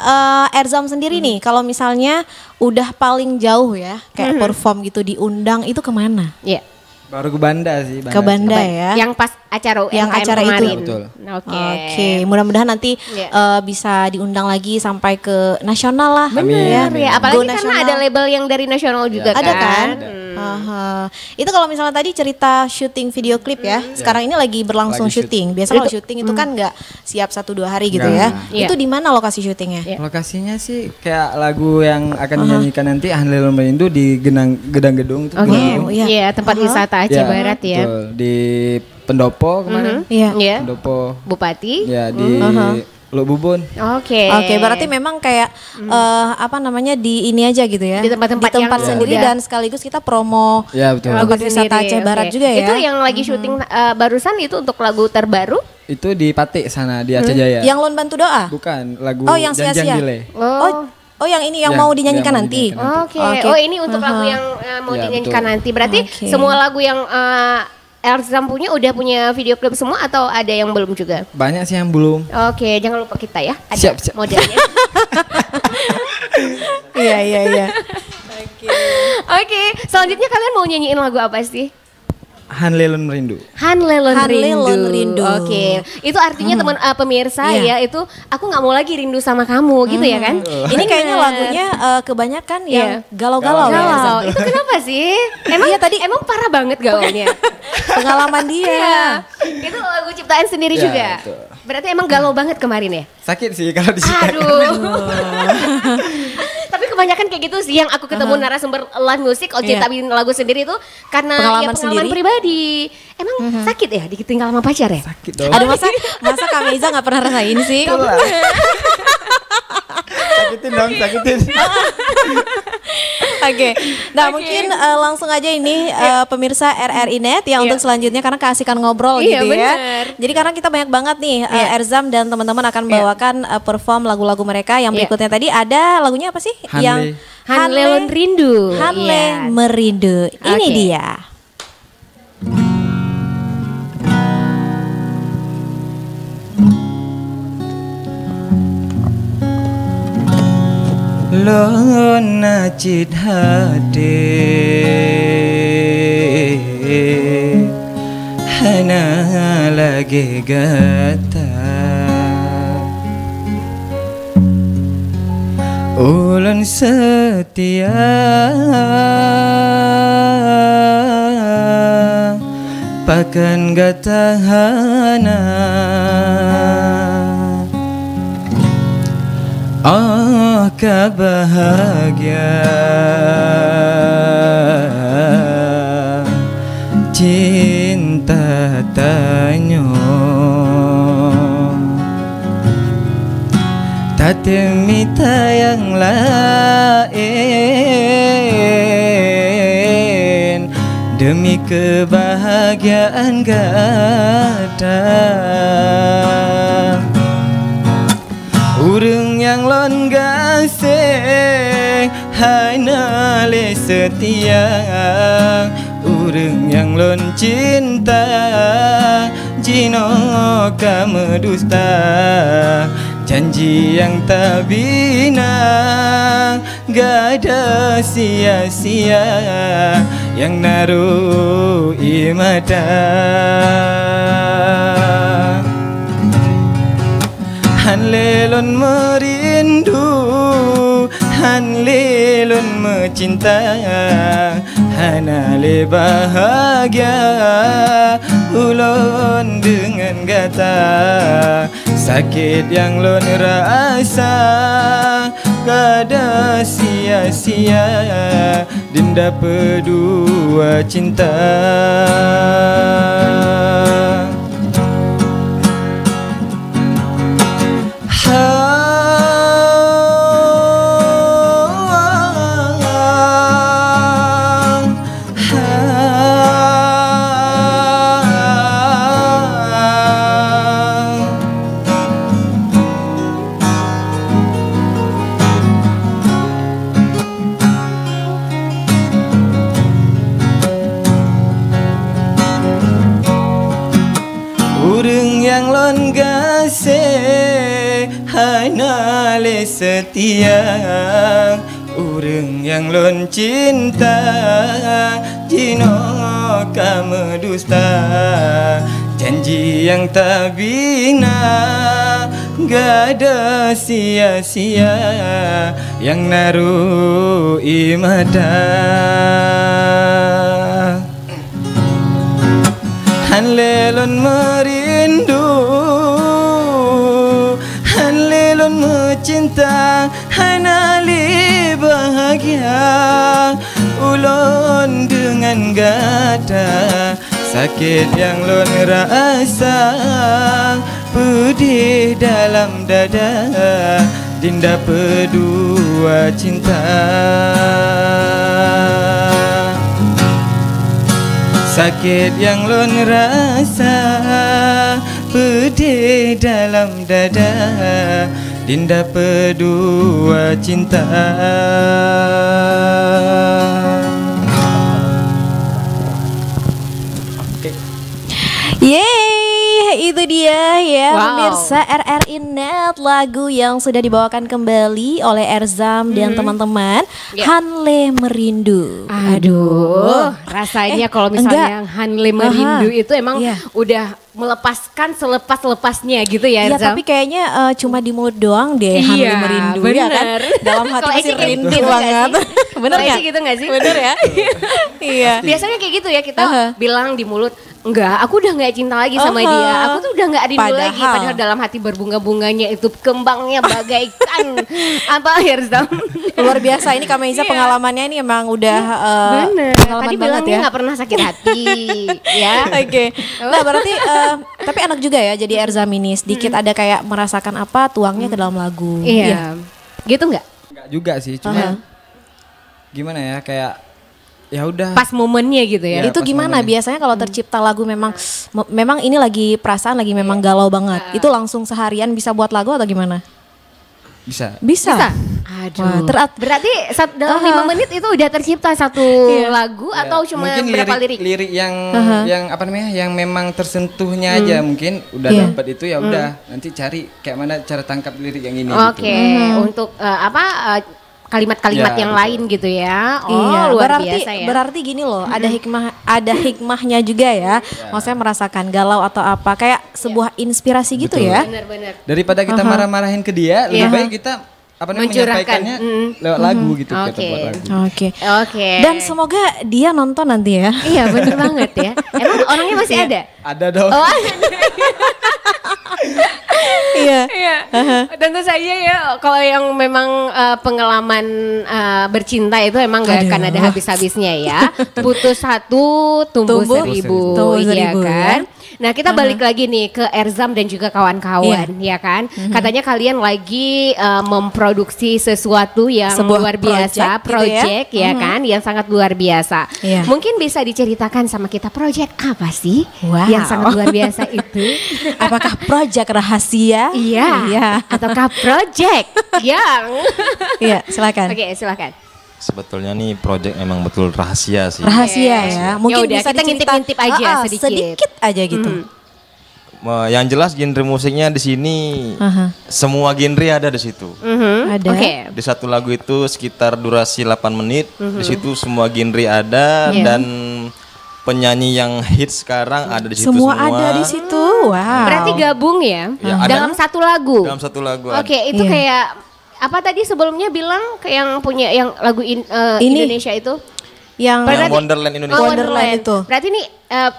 Erzam sendiri nih kalau misalnya udah paling jauh ya kayak perform gitu diundang itu kemana? Iya. Baru ke Banda sih. Ke Banda ya. Yang pas acara yang acara kemarin. itu. Betul. Oke, mudah-mudahan nanti bisa diundang lagi sampai ke nasional lah. Bener ya. Apalagi karena nasional. ada label yang dari nasional juga kan. Ada kan? Itu kalau misalnya tadi cerita syuting video klip ya. Sekarang ini lagi berlangsung syuting. Biasa kalau syuting itu kan nggak siap 1-2 hari gitu ya. Itu di mana lokasi syutingnya? Lokasinya sih kayak lagu yang akan dinyanyikan nanti Hanlelon Merindu di Gedang Gedung itu. Iya, tempat wisata Aceh Barat ya. Betul. Di Pendopo kemarin. Iya. Pendopo. Bupati. Ya di Lububun. Oke, berarti memang kayak di ini aja gitu ya. Di tempat-tempat yang sendiri dan sekaligus kita promo tempat wisata Aceh Barat juga ya. Itu yang lagi syuting barusan itu untuk lagu terbaru? Itu di Pati sana di Aceh Jaya. Yang Lon Bantu Doa? Bukan, lagu yang sia-sia. Oh, yang ini yang mau dinyanyikan nanti. Oke. Oh, ini untuk lagu yang mau dinyanyikan nanti. Berarti semua lagu yang Erzam punya udah punya video klip semua atau ada yang belum juga? Banyak sih yang belum. Oke, jangan lupa kita ya. Ada siap. modelnya. Iya. Oke, selanjutnya kalian mau nyanyiin lagu apa sih? Hanlelon Merindu. Hanlelon Rindu. Oke, itu artinya teman pemirsa ya itu aku nggak mau lagi rindu sama kamu gitu ya kan? Ini kayaknya lagunya kebanyakan yang galau-galau. Ya. Itu kenapa sih? Emang parah banget gaulnya. Pengalaman dia. Itu lagu ciptaan sendiri juga. Betul. Berarti emang galau banget kemarin ya? Sakit sih kalau diciptakan. Aduh. Tapi kebanyakan kayak gitu sih yang aku ketemu narasumber live musik kalau ciptain lagu sendiri itu karena pengalaman pribadi. Emang sakit ya ditinggal sama pacar ya? Sakit dong. Aduh masa Kak Meiza gak pernah rasain sih? Sakitin. Oke. Nah, mungkin langsung aja ini pemirsa RRI Net yang untuk selanjutnya karena keasikan ngobrol gitu ya. Jadi karena kita banyak banget nih Erzam dan teman-teman akan bawakan perform lagu-lagu mereka. Yang berikutnya tadi ada lagunya apa sih? Yang Hanlelon Rindu. Hanle Merindu. Ini dia. Lon najid hade hana lagi gata ulun setia pakan gata hana kebahagia cinta tanyo tatemita yang lain demi kebahagiaan gada urang yang lon gasing hana le setia urang yang lon cinta jino kamu dusta janji yang tak bina gak ada sia-sia yang naruh imada Hanlelon merindu, Hanlelon mencinta, Hanale bahagia, ulon dengan gata, sakit yang lon rasa, kada sia-sia, dinda berdua cinta. Hana le setia urang yang lon cinta Jino kamu dusta janji yang tak bina gak ada sia-sia yang naruh imada Hanlelon merindu Hanlelon mencinta Hanali bahagia Ulon dengan gada sakit yang lon rasa pedih dalam dada Dinda berdua cinta sakit yang lon rasa pedih dalam dada Dinda berdua cinta Yeay, itu dia ya pemirsa RRI Net, lagu yang sudah dibawakan kembali oleh Erzam dan teman-teman. Hanle Merindu. Aduh, rasanya kalau misalnya yang Hanle Merindu itu emang udah melepaskan selepas-lepasnya gitu ya Iya, Erzam. tapi kayaknya cuma di mulut doang deh Hanle Merindu ya kan. Dalam hati masih rindu banget. Bener ya? gitu gak sih? Bener ya? Iya. Biasanya kayak gitu ya, kita bilang di mulut, enggak, aku udah gak cinta lagi sama dia. Aku tuh udah gak rindu lagi. Padahal dalam hati berbunga-bunganya itu kembangnya bagaikan apa Erzam. Luar biasa ini Kak Meiza pengalamannya ini emang udah bener. pengalaman Tadi banget bilangnya ya. gak pernah sakit hati ya. Oke. Nah berarti tapi enak juga ya jadi Erzam ini sedikit ada kayak merasakan apa tuangnya ke dalam lagu. Iya. Gitu nggak? Enggak juga sih, cuma gimana ya kayak ya udah pas momennya gitu ya. Itu gimana biasanya kalau tercipta lagu memang ini lagi perasaan lagi memang galau banget. Itu langsung seharian bisa buat lagu atau gimana? bisa. Aduh. Wah, berarti dalam 5 menit itu udah tercipta satu lagu atau cuma mungkin berapa lirik? Lirik yang apa namanya yang memang tersentuhnya aja mungkin udah dapat itu ya udah nanti cari kayak mana cara tangkap lirik yang ini. Oke, untuk kalimat-kalimat yang lain gitu ya. Luar biasa ya. Berarti gini loh, ada hikmahnya juga ya. Maksudnya merasakan galau atau apa, kayak sebuah inspirasi gitu ya. Benar-benar. Daripada kita marah-marahin ke dia, lebih baik kita menyampaikannya lewat lagu gitu. Oke. Dan semoga dia nonton nanti ya. Iya benar banget ya. Emang orangnya masih ada? Ada dong. Oh, Iya. Tentu saja ya kalau yang memang pengalaman bercinta itu emang gak akan ada habis-habisnya ya. Putus satu tumbuh seribu, iya kan. Nah kita balik lagi nih ke Erzam dan juga kawan-kawan ya kan. Katanya kalian lagi memproduksi sesuatu yang luar biasa, project ya kan, yang sangat luar biasa. Mungkin bisa diceritakan sama kita project apa sih yang sangat luar biasa itu? Apakah project rahasia? Iya. Ataukah project yang? Iya, silakan. Oke, silakan. Sebetulnya nih project emang betul rahasia sih. Rahasia ya. Mungkin yaudah, bisa kita ngintip-ngintip aja sedikit aja gitu. Yang jelas genre musiknya di sini semua genre ada di situ. Ada. Di satu lagu itu sekitar durasi 8 menit. Di situ semua genre ada dan penyanyi yang hits sekarang ada di situ semua. Ada di situ. Wow. Berarti gabung ya, dalam satu lagu. Dalam satu lagu. Oke, itu kayak apa tadi sebelumnya bilang kayak yang punya yang lagu Indonesia itu? Yang Wonderland Indonesia. Wonderland itu. Berarti ini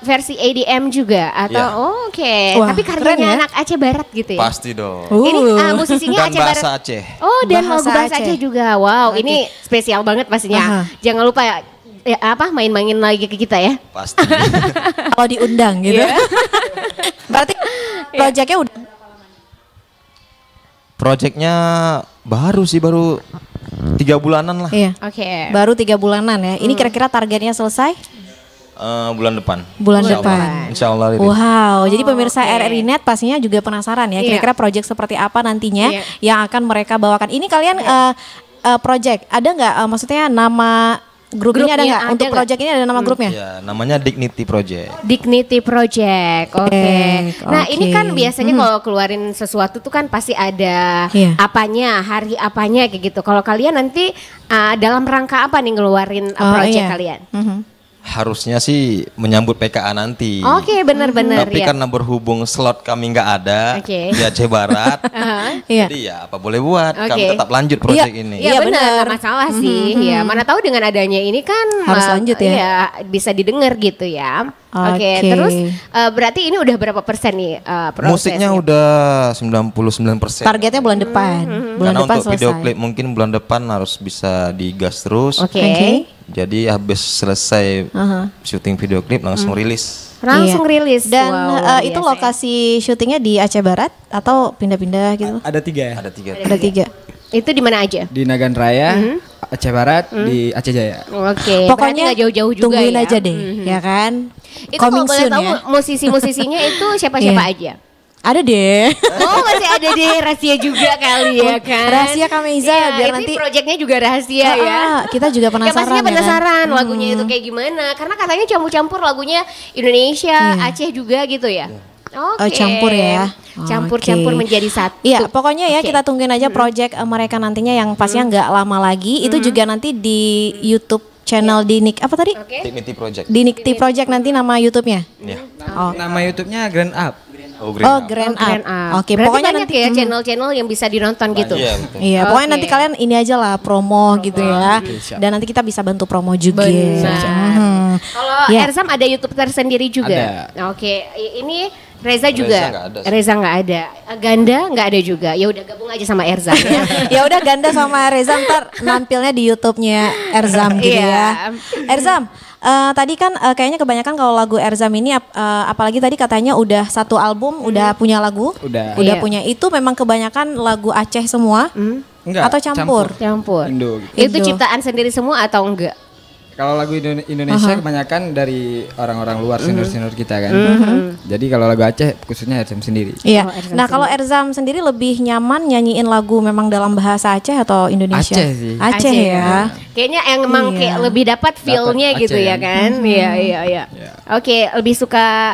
versi EDM juga atau tapi karyanya anak Aceh Barat gitu ya? Pasti dong. Ini musisinya dan Aceh Barat. bahasa Aceh. Oh, dan lagu bahasa Aceh juga. Wow, ini spesial banget pastinya. Jangan lupa main-mainin lagi ke kita ya. Pasti. Kalau diundang gitu. Berarti proyeknya udah. Proyeknya baru 3 bulanan lah. Iya. Baru 3 bulanan ya. Ini kira-kira targetnya selesai? Bulan depan. Bulan depan. Insya Allah. Wow. Jadi pemirsa RRI Net pastinya juga penasaran ya. Kira-kira proyek seperti apa nantinya yang akan mereka bawakan. Ini kalian proyek ada nggak? Maksudnya nama Grupnya ada nggak? Untuk nggak? project ini ada nama grupnya? Ya, namanya Dignity Project. Dignity Project, oke. Nah ini kan biasanya kalau keluarin sesuatu tuh kan pasti ada apanya, hari apanya kayak gitu. Kalau kalian nanti dalam rangka apa nih ngeluarin project kalian? Harusnya sih menyambut PKA nanti. Oke, benar-benar Tapi ya. karena berhubung slot kami nggak ada Oke. di Aceh Barat, jadi ya apa boleh buat, kami tetap lanjut proyek ini. Iya benar, benar. nggak masalah sih. Ya, mana tahu dengan adanya ini kan Harus lanjut ya. Iya, bisa didengar gitu ya. Oke, Oke. terus berarti ini udah berapa persen nih prosesnya? Musiknya udah 99%. Targetnya bulan depan. Bulan Karena depan untuk video selesai. klip mungkin bulan depan harus bisa digas terus. Oke. Jadi habis selesai syuting video klip langsung rilis. Langsung rilis. Dan Wow, itu biasa ya. lokasi syutingnya di Aceh Barat atau pindah-pindah gitu? Ada 3 ya. Ada 3. Ada 3. Itu di mana aja? Di Nagan Raya, Aceh Barat, di Aceh Jaya. Oke. Pokoknya nggak jauh-jauh juga tungguin ya. aja deh, ya kan? Itu kalau Coming boleh soon tahu ya. musisi-musisinya itu siapa-siapa aja? Ada deh. Oh masih ada deh, rahasia juga kali ya kan. Rahasia Kameza, biar itu nanti proyeknya juga rahasia ya. Kita juga Ya penasaran. pastinya kan? penasaran lagunya itu kayak gimana. Karena katanya campur-campur lagunya Indonesia, Aceh juga gitu ya. Oke. Campur ya. Campur-campur Oke. menjadi satu. Iya, pokoknya ya Oke. kita tungguin aja project mereka nantinya yang pastinya nggak lama lagi. Itu juga nanti di YouTube channel di Nick apa tadi? Oke. Dignity Project. Di Nikti Project nanti nama YouTube-nya. Ya. Nama YouTube-nya Grand Up. Oh, Oh, Grand Grand Up. Up. Oke, Berarti pokoknya banyak nanti ya channel-channel yang bisa dinonton gitu. Iya, betul. Iya, pokoknya Oke. nanti kalian ini aja lah promo gitu ya. Dan nanti kita bisa bantu promo juga. Benar. Kalau Ya. Erzam ada YouTube tersendiri juga. Oke, ini Reza juga. nggak ada. Reza nggak ada. Ganda nggak ada juga. Ya udah gabung aja sama Erzam ya. Ya udah Ganda sama Reza ntar nampilnya di YouTube-nya Erzam gitu Iya. ya. Erzam, tadi kan kayaknya kebanyakan kalau lagu Erzam ini apalagi tadi katanya udah satu album, udah punya lagu, Udah. Iya. punya itu memang kebanyakan lagu Aceh semua Enggak. atau campur? Campur. Indo gitu. Itu Indo. ciptaan sendiri semua atau enggak? Kalau lagu Indonesia kebanyakan dari orang-orang luar senior-senior kita kan. Jadi kalau lagu Aceh khususnya Erzam sendiri. Iya. Oh, Erzam Nah kalau Erzam sendiri lebih nyaman nyanyiin lagu memang dalam bahasa Aceh atau Indonesia? Aceh sih. Aceh ya. Kayaknya yang emang Iya. kayak lebih dapat feel-nya Aceh gitu ya kan. Iya, iya, iya. Oke, lebih suka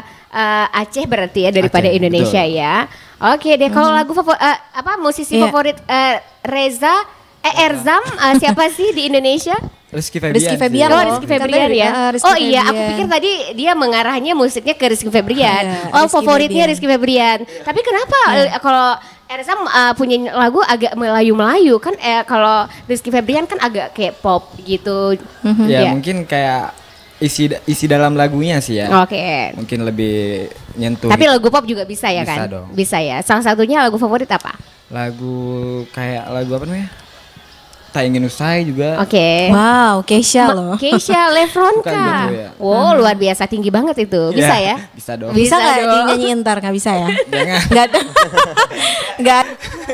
Aceh berarti ya daripada Aceh, Indonesia betul. ya. Oke deh, kalau lagu musisi Iya. favorit Reza Erzam siapa sih di Indonesia? Rizky Febian. Rizky Febian Oh, loh. Rizky Febrian Katanya, ya. Rizky Oh iya, aku Febian. pikir tadi dia mengarahnya musiknya ke Rizky Febrian. Iya, Oh, Rizky favoritnya Febian. Rizky Febrian. Tapi kenapa kalau Erzam punya lagu agak Melayu-Melayu kan kalau Rizky Febrian kan agak kayak pop gitu. Ya Ya. mungkin kayak isi dalam lagunya sih ya. Oke. Mungkin lebih nyentuh. Tapi lagu pop juga bisa ya Bisa kan? dong. Bisa ya. Salah satunya lagu favorit apa? Lagu kayak lagu apa namanya? Tak ingin usai juga. Oke. Wow, Keisha loh. Keisha Bukan Lefronka. gitu ya. Oh, luar biasa tinggi banget itu. Bisa ya? Bisa dong. Bisa nggak dong. dinyanyiin ntar? Nggak bisa ya? Jangan. Nggak ada. Nggak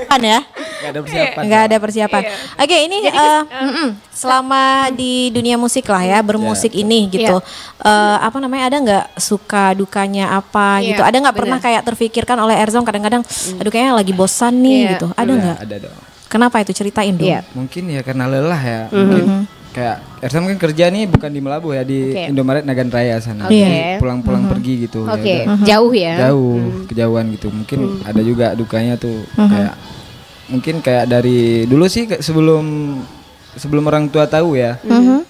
ada ya? Gak ada persiapan. Nggak ada persiapan. Oke, ini selama di dunia musik lah ya, bermusik ini gitu. Apa namanya, ada nggak suka dukanya apa Iya, gitu? Ada nggak benar. pernah kayak terfikirkan oleh Erzam kadang-kadang, aduh kayaknya lagi bosan nih Iya. gitu. Ada nggak? Ada dong. Kenapa itu, ceritain dong. Iya. Mungkin ya karena lelah ya. Mungkin kayak Erzam kan kerja nih bukan di Melabuh ya, di Oke. Indomaret Nagan Raya sana. Oke. Jadi pulang-pulang pergi gitu. ya Oke, udah. jauh ya. Jauh, kejauhan gitu. Mungkin ada juga dukanya tuh kayak mungkin kayak dari dulu sih sebelum orang tua tahu ya.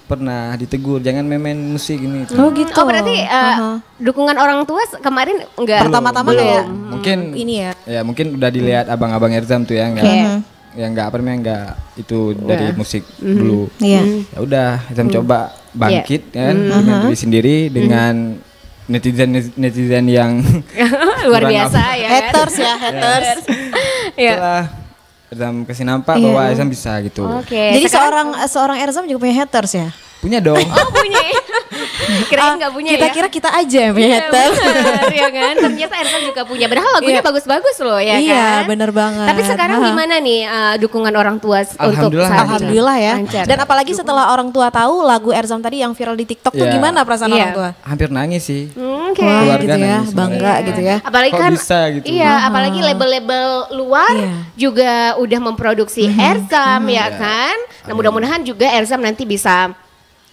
Pernah ditegur jangan main musik ini. Oh gitu. Oh, berarti dukungan orang tua kemarin enggak Pertama-tama kayak Mungkin ini ya. ya mungkin udah dilihat abang-abang Erzam tuh ya enggak. Oke. Yang enggak apa namanya enggak itu dari musik dulu. Iya. Ya udah Erzam coba bangkit kan dengan diri sendiri dengan netizen yang luar kurang biasa apa. ya. Kan? Haters ya, haters. Iya. Setelah Erzam kasih nampak bahwa Erzam bisa gitu. Oke. Jadi sekarang- seorang Erzam juga punya haters ya? Punya dong. Oh, punya. Kirain enggak punya Kita ya. kira kita aja yang punya Iya, haters. bener, ya kan? Ternyata Erzam juga punya. Padahal lagunya Iya. bagus-bagus loh ya Iya, kan? bener banget. Tapi sekarang gimana nih dukungan orang tua untuk Alhamdulillah, saat ini? Alhamdulillah ya. Lancar. Dan apalagi setelah orang tua tahu lagu Erzam tadi yang viral di TikTok tuh Iya. gimana perasaan Iya. orang tua? Hampir nangis sih. Oke. Wah Keluarga gitu ya, nangis bangga sebenarnya. gitu ya. Apalagi Kok kan bisa gitu? Iya, apalagi label-label luar Iya. juga udah memproduksi Erzam ya kan. Nah, mudah-mudahan juga Erzam nanti bisa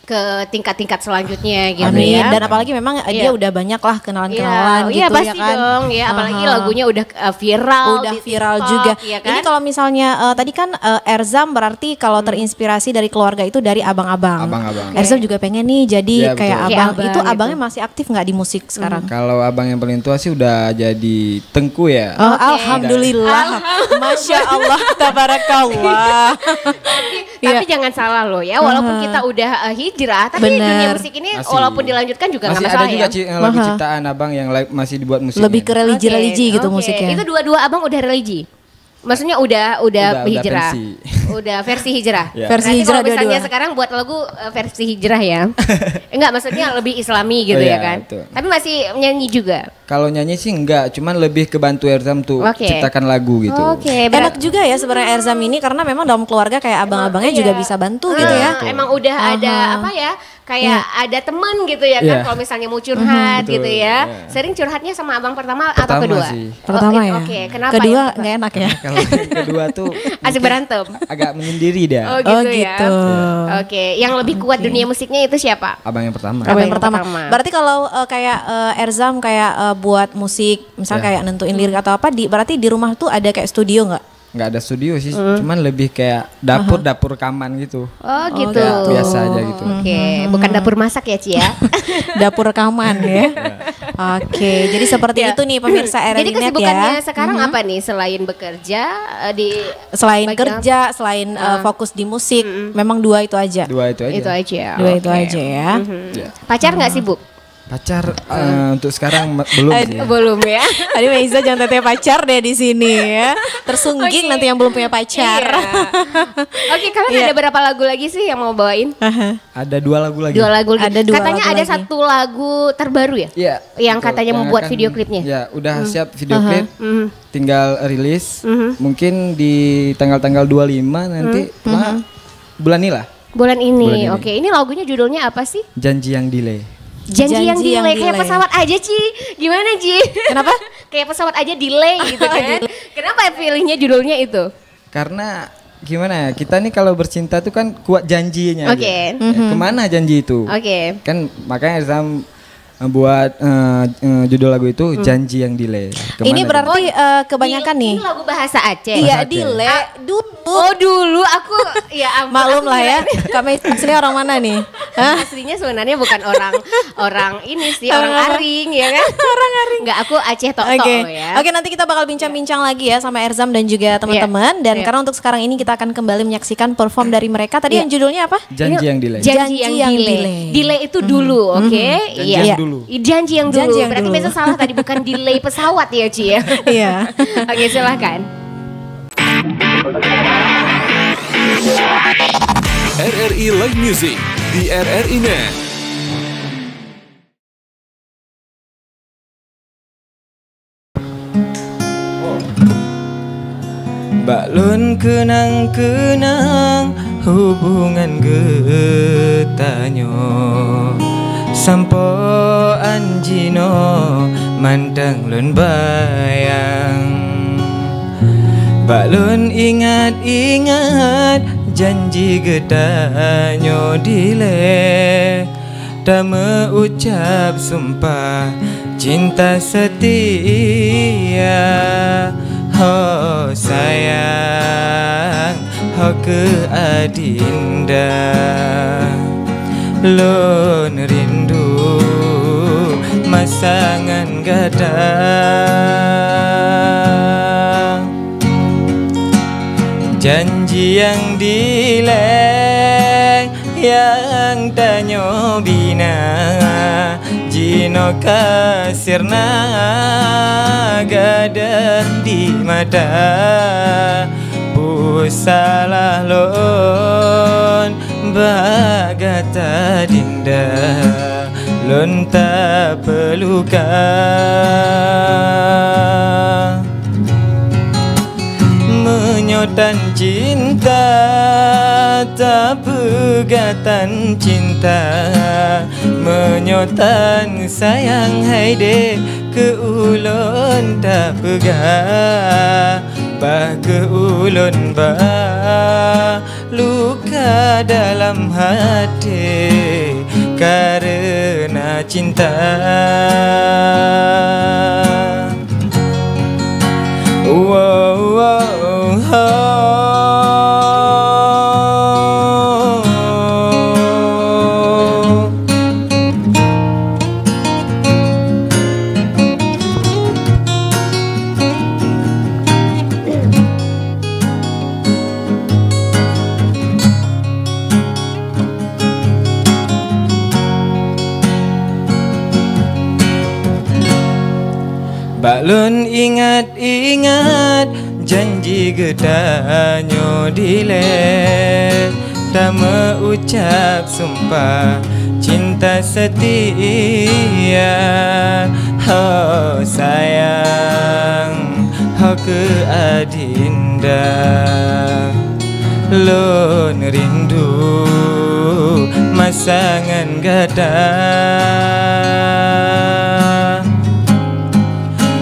ke tingkat-tingkat selanjutnya gitu. Amin. Ya. Dan apalagi memang dia udah banyak lah kenalan-kenalan gitu iya, pasti ya kan. dong ya, apalagi lagunya udah viral. Udah di viral TikTok, juga. Ya kan? Ini kalau misalnya tadi kan Erzam berarti kalau terinspirasi dari keluarga itu dari abang-abang. Abang-abang. Erzam juga pengen nih jadi Iya, kayak betul. abang. Kayak abang Itu gitu. abangnya masih aktif nggak di musik sekarang? Kalau abang yang paling tua sih udah jadi Tengku ya. Oh, alhamdulillah. Masya Allah, tabarakallah. Tapi jangan salah loh ya, walaupun kita udah hijrah, tapi Bener. dunia musik ini Masih. walaupun dilanjutkan juga nggak Masih masalah ada juga ya. lagu ciptaan abang yang masih dibuat musik. Lebih ke religi-religi gitu Oke. musiknya. Itu dua-dua abang udah religi. Maksudnya udah hijrah. versi. Udah versi hijrah. Ya. Versi Berarti hijrah kalau misalnya dua-dua. sekarang buat lagu versi hijrah ya. Enggak, maksudnya lebih islami gitu Oh, ya iya, kan. betul. Tapi masih nyanyi juga. Kalau nyanyi sih enggak, cuman lebih ke bantu Erzam tuh Oke. ciptakan lagu gitu. Oke, Enak juga ya sebenarnya Erzam ini karena memang dalam keluarga kayak abang-abangnya juga bisa bantu gitu ya. Emang udah ada apa ya? Kayak ada teman gitu ya kan, Iya. kalau misalnya mau curhat Betul, gitu ya. iya. Sering curhatnya sama abang pertama atau Pertama kedua? sih. Pertama ya. Oke, kenapa Kedua ya? nggak enak ya. Kalau yang kedua tuh Asik mungkin berantem. agak menyendiri dia. Oh gitu, Oh, ya. gitu. Oke, yang lebih kuat dunia musiknya itu siapa? Abang yang pertama. Apa yang yang pertama? pertama? Berarti kalau kayak Erzam kayak buat musik, misal kayak nentuin lirik atau apa, berarti di rumah tuh ada kayak studio nggak? Nggak ada studio sih, cuman lebih kayak dapur rekaman gitu. Oh gitu. Kayak biasa aja gitu. Oke, bukan dapur masak ya Ci ya. Dapur rekaman ya. Oke, jadi seperti itu nih pemirsa Jadi RRI Net kesibukannya ya. sekarang apa nih selain bekerja di Selain bagian- kerja, selain fokus di musik, memang dua itu aja. Dua itu aja. itu aja. Dua itu Oke. aja ya. Ya. Pacar nggak sibuk? Pacar untuk sekarang belum sih. ya. Belum ya. Tadi Meiza jangan teteh pacar deh di sini ya. Tersungging Oke. nanti yang belum punya pacar. Iya. Oke, kalian Iya. ada berapa lagu lagi sih yang mau bawain? Ada 2 lagu lagi. Dua lagu lagi. Ada dua Katanya lagu ada lagi. satu lagu terbaru ya? Iya. Yang betul. katanya Yang membuat akan- video klipnya. Ya, udah siap video klip. Tinggal rilis. Mungkin di tanggal-tanggal 25 nanti bulan ini lah. Bulan ini. Bulan ini. Oke, ini lagunya judulnya apa sih? Janji yang delay. Janji yang Janji yang delay. Kayak delay. pesawat aja Ci. Gimana Ci? Kenapa? Kayak pesawat aja delay gitu kan. Kenapa pilihnya judulnya itu? Karena gimana ya, kita nih kalau bercinta tuh kan kuat janjinya. Oke. aja. Kemana janji itu? Oke. Kan makanya Erzam buat judul lagu itu Janji yang delay. Kemana Ini berarti kebanyakan Ini nih. lagu bahasa Aceh. Iya, Aceh. delay dulu. Oh dulu aku ya ampun, Maklum aku lah ya. kirain- Kami aslinya orang mana nih? Hah? Aslinya sebenarnya bukan orang ini sih, Orang orang apa? Aring ya kan? Orang Aring. Enggak, aku Aceh Tok Oke, ya. Oke, nanti kita bakal bincang-bincang lagi ya sama Erzam dan juga teman-teman. Dan karena untuk sekarang ini kita akan kembali menyaksikan perform dari mereka. Tadi yang judulnya apa? Janji yang delay. Janji yang delay. Delay itu dulu, oke? Janji yang dulu. Janji yang dulu. Janji yang Berarti dulu. biasa salah tadi, bukan delay pesawat ya, Ci ya. Iya. Oke, silahkan. RRI Live Music di RRI Net. Balon kenang-kenang hubungan getanyo Sampo anjino mandang lun bayang Balon ingat-ingat janji getanyo dile Dame ucap sumpah cinta setia Oh sayang, oh ke adinda Lon rindu masangan gadang Janji yang dileng yang tanyo bina Jino kasirna gadan di mata Busalah lon bagata dinda Lon tak pelukan Menyotan cinta tak pegatan cinta Menyotan sayang haide ke ulon tak pegah bah ke ulun bah luka dalam hati karena cinta. Wow, wow, oh. Balun ingat-ingat janji gedanyo dile, tak mengucap sumpah cinta setia. Oh sayang, oh ke adinda, lun rindu masangan gadah.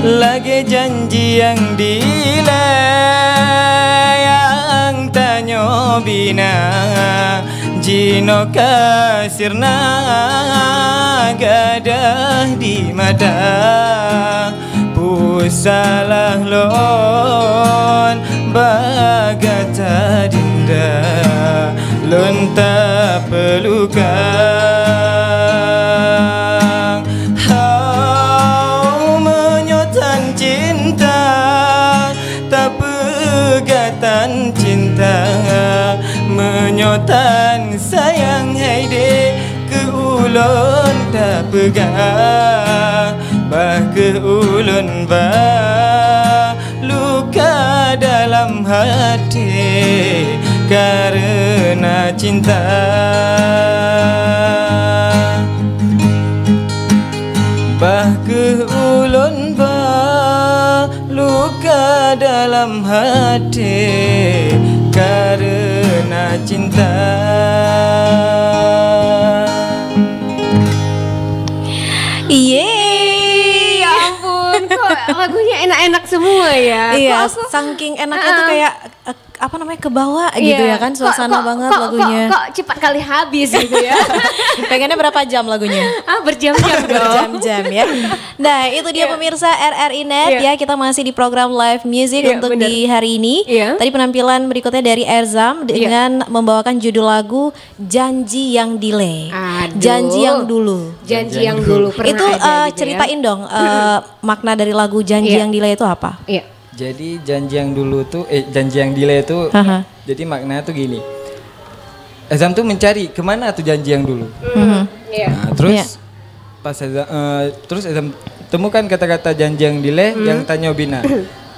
Lagi janji yang dile yang tanyo bina jino kasirna gadah di mata pusalah lon bagata dinda lon tak pelukan. Cinta menyotan sayang haide ke ulun tak pegang bah ke ulun bah luka dalam hati karena cinta. Bah ke ulun bah luka dalam hati karena cinta. Ya ampun, kok lagunya enak-enak semua ya. Iya, saking enaknya tuh kayak apa namanya ke bawah gitu ya kan, suasana banget lagunya. Kok cepat kali habis gitu ya. Pengennya berapa jam lagunya? Berjam-jam dong. Berjam-jam ya. Nah itu dia pemirsa RRI Net ya, kita masih di program live music untuk di hari ini. Tadi penampilan berikutnya dari Erzam dengan membawakan judul lagu Janji Yang Delay. Janji Yang Dulu. Janji Yang Dulu. Itu gitu ceritain dong makna dari lagu Janji Yang Delay itu apa? Iya. Jadi janji yang dulu tuh, janji yang delay tuh, jadi maknanya tuh gini. Erzam tuh mencari kemana tuh janji yang dulu. Nah, terus pas Erzam temukan kata-kata janji yang delay yang tanya Bina.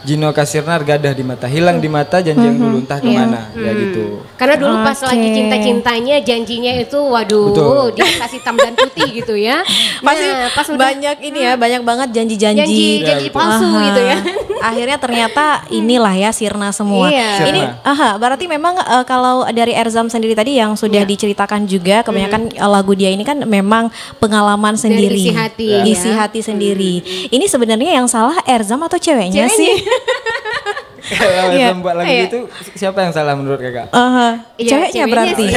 Jino kasirnar gadah di mata, hilang di mata janji yang dulu entah kemana, ya gitu. Karena dulu pas lagi cinta-cintanya janjinya itu waduh dikasih hitam dan putih gitu ya. Pasti pas banyak ini ya, banyak banget janji-janji palsu gitu ya. Akhirnya ternyata inilah ya sirna semua. Ini berarti memang kalau dari Erzam sendiri tadi yang sudah diceritakan juga kebanyakan lagu dia ini kan memang pengalaman sendiri. Isi hati sendiri. Ini sebenarnya yang salah Erzam atau ceweknya sih? Kalau membuat lagu itu siapa yang salah menurut kakak? Ceweknya berarti.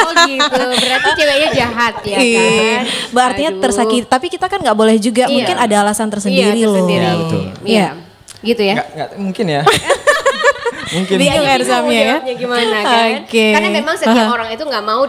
Oh gitu, berarti ceweknya jahat ya kan? Berarti tersakiti, tapi kita kan nggak boleh juga, mungkin ada alasan tersendiri loh. Iya, gitu ya? Nggak mungkin ya. Mungkin bingung Erzamnya ya gimana kan? Karena memang setiap orang itu nggak mau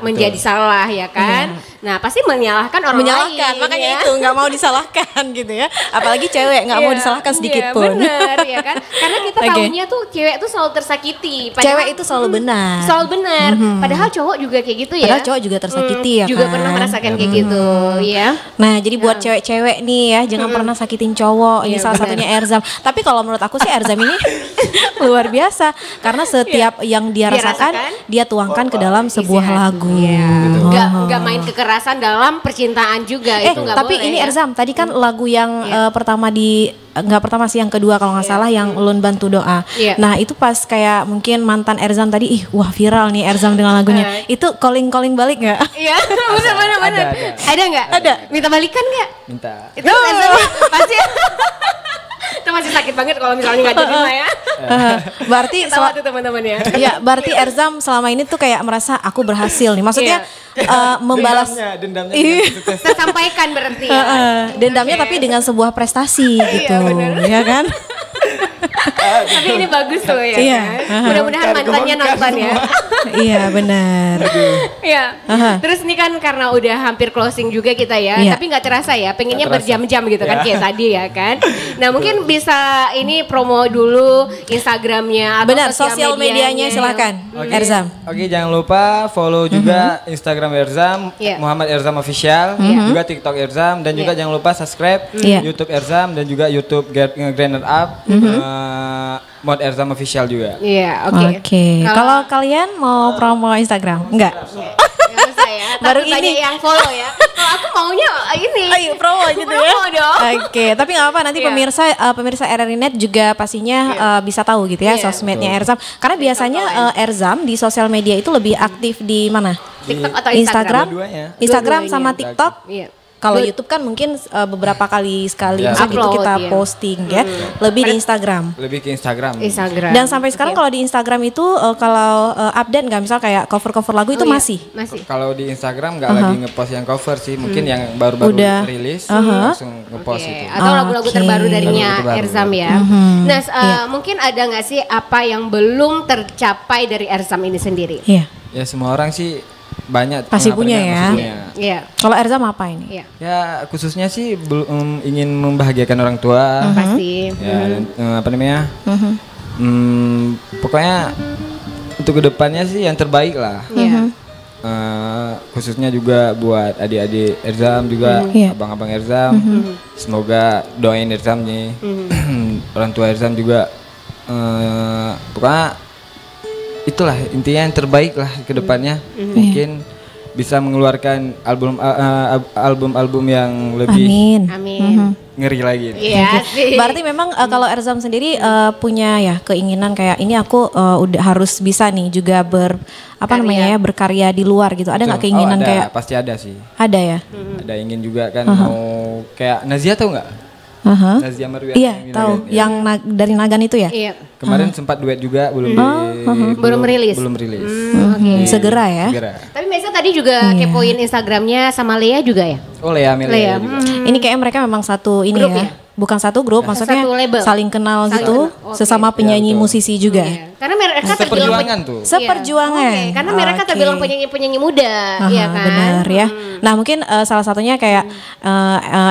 menjadi salah ya kan? Nah pasti menyalahkan orang lain. Makanya itu nggak mau disalahkan gitu ya. Apalagi cewek nggak mau disalahkan sedikit pun. Benar ya kan? Karena kita tahunya tuh cewek tuh selalu tersakiti. Cewek itu selalu benar. Selalu benar. Padahal cowok juga kayak gitu ya. Padahal cowok juga tersakiti ya kan. Juga pernah merasakan kayak gitu ya. Nah jadi buat cewek-cewek nih ya jangan pernah sakitin cowok. Ini salah satunya Erzam. Tapi kalau menurut aku sih Erzam ini luar biasa karena setiap yang dia rasakan dia tuangkan ke dalam sebuah lagu. Gak main kekerasan dalam percintaan juga itu nggak boleh. Tapi ini Erzam tadi kan lagu yang pertama nggak pertama sih yang kedua kalau nggak salah yang Ulun Bantu Doa. Nah itu pas kayak mungkin mantan Erzam tadi wah viral nih Erzam dengan lagunya. Itu calling balik nggak? Iya benar. Ada nggak? Ada. Minta balikan nggak? Minta. Itu Erzam pasti. Itu masih sakit banget kalau misalnya nggak diterima ya. Berarti Ketawa tuh teman-teman ya. ya berarti Erzam selama ini tuh kayak merasa aku berhasil nih. Maksudnya membalas dendamnya tersampaikan berarti ya. Dendamnya tapi dengan sebuah prestasi gitu, ya kan? Tapi ini bagus loh ya. Iya. Kan? Mudah-mudahan mantannya nonton ya. Iya benar. Iya. Terus ini kan karena udah hampir closing juga kita ya, Iya. tapi nggak terasa ya, pengennya berjam-jam gitu kan kayak tadi ya kan. Nah mungkin bisa ini promo dulu Instagramnya atau Benar, sosial medianya silakan. Erzam. Oke, jangan lupa follow juga Instagram Erzam, Muhammad Erzam Official, juga TikTok Erzam, dan juga jangan lupa subscribe YouTube Erzam dan juga YouTube Grander Up, Mod Erzam Official juga. Iya, oke. Kalau kalian mau promo Instagram? Enggak. Nggak usah ya. Baru Takut banyak ini. yang follow ya. Kalau aku maunya ini. Ayo promo gitu ya. Promo dong. Oke, tapi nggak apa-apa nanti Iya. pemirsa RRI Net juga pastinya bisa tahu gitu ya sosmednya Erzam. Karena biasanya Erzam di sosial media itu lebih aktif di mana? TikTok atau Instagram, Dua-duanya. Instagram Dua-duanya. sama TikTok. Iya. Kalau YouTube kan mungkin beberapa kali sekali Ya. misalnya itu Upload, kita ya. posting ya. Lebih di Instagram. Lebih ke Instagram. Dan sampai sekarang kalau di Instagram itu kalau update nggak misal kayak cover-cover lagu itu masih? Masih. Kalau di Instagram nggak lagi ngepost yang cover sih, mungkin yang baru-baru Udah. rilis langsung ngepost itu. Atau lagu-lagu Oke. terbaru darinya Lagu terbaru. Erzam ya. Nah, mungkin ada nggak sih apa yang belum tercapai dari Erzam ini sendiri? Iya. Ya semua orang sih banyak. Pasti apa punya namanya, ya. maksudnya. Iya. Kalau Erzam apa ini? Iya. Ya khususnya sih ingin membahagiakan orang tua. Pasti. Ya dan, apa namanya? Pokoknya untuk kedepannya sih yang terbaik lah. Iya. Khususnya juga buat adik-adik Erzam juga, Iya. abang-abang Erzam. Semoga doain Erzam nih, orang tua Erzam juga. Pokoknya itulah intinya yang terbaik lah ke depannya. Mungkin bisa mengeluarkan album-album yang lebih Amin. Amin. ngeri lagi. Iya sih. Berarti memang kalau Erzam sendiri punya ya keinginan kayak ini aku udah harus bisa nih juga berkarya di luar gitu. Ada nggak keinginan ada, kayak pasti ada sih. ada ya? Ada ingin juga kan mau kayak Nazia tahu nggak? Nazia Marwia. Iya tahu yang dari Nagan itu ya? Iya. Kemarin sempat duet juga belum rilis. Belum rilis. Segera ya. Segera. Tapi Mesa tadi juga kepoin Instagramnya sama Lea juga ya? Oh Lea Amelia juga. Ini kayak mereka memang satu ini Grup ya. ya? Bukan satu grup, maksudnya Satu label. saling kenal Saling gitu, kenal. Oke. sesama penyanyi Iya, betul. musisi juga. Iya. Karena mereka Seperjuangan tuh. Seperjuangan. Oke, karena mereka Oke. terbilang penyanyi-penyanyi muda, ya kan? Benar ya. Nah mungkin salah satunya kayak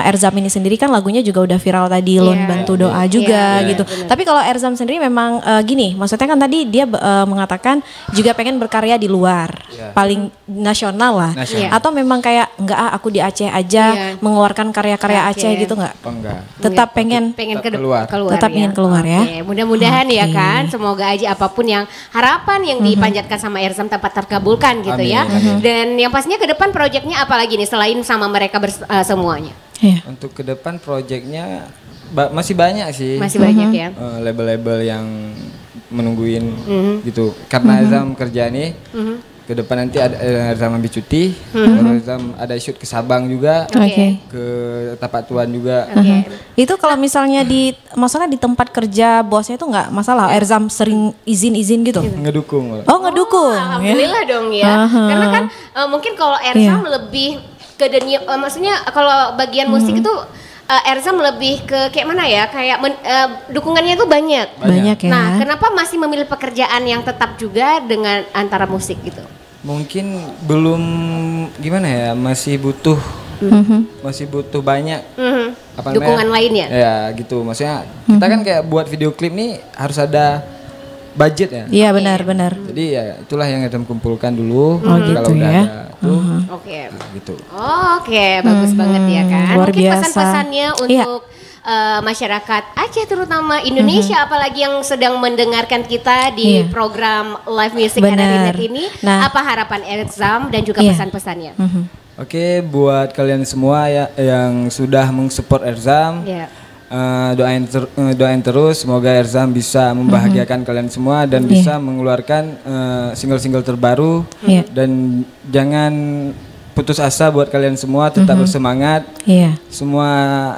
Erzam ini sendiri kan lagunya juga udah viral tadi, Lon Bantu Doa juga gitu. Tapi kalau Erzam sendiri memang gini, maksudnya kan tadi dia mengatakan juga pengen berkarya di luar, paling nasional lah. Nasional. Atau memang kayak enggak aku di Aceh aja mengeluarkan karya-karya Aceh gitu enggak? Oh enggak. Tetap pengen keluar. Tetap ingin keluar ya. Oke, mudah-mudahan ya kan, semoga aja apapun yang harapan yang dipanjatkan sama Erzam dapat terkabulkan gitu Amin, ya. amin. Dan yang pastinya ke depan proyeknya apa lagi nih selain sama mereka semuanya? Iya. Untuk ke depan proyeknya masih banyak sih. Masih banyak ya. Label-label yang menungguin gitu. Karena Erzam kerja nih. Ke depan nanti ada Erzam ambil cuti. Erzam ada shoot ke Sabang juga. Oke. Ke Tapak Tuan juga. Itu kalau misalnya maksudnya di tempat kerja bosnya itu nggak masalah. Erzam sering izin-izin gitu. Ngedukung. Oh ngedukung. Ya. Alhamdulillah dong ya. Karena kan mungkin kalau Erzam lebih ke maksudnya kalau bagian musik itu Erzam lebih ke kayak mana ya? Kayak dukungannya itu banyak. Banyak ya. Nah, kenapa masih memilih pekerjaan yang tetap juga dengan antara musik gitu? Mungkin belum gimana ya, masih butuh banyak apa namanya? Dukungan lainnya. Ya gitu, maksudnya kita kan kayak buat video klip nih harus ada budget ya. Iya benar-benar. Jadi ya itulah yang Erzam kumpulkan dulu. gitu Kalau udah ya. ada tuh, Oke. gitu. Oke, bagus banget ya kan. Luar Mungkin biasa. pesan-pesannya untuk masyarakat Aceh terutama Indonesia apalagi yang sedang mendengarkan kita di program live music Benar. RRI ini, Nah. apa harapan Erzam dan juga Iya. pesan-pesannya? Oke, buat kalian semua ya yang sudah mensupport Erzam. Ya. Doain terus semoga Erzam bisa membahagiakan kalian semua dan bisa mengeluarkan single-single terbaru dan jangan putus asa buat kalian semua, tetap bersemangat. Iya. Semua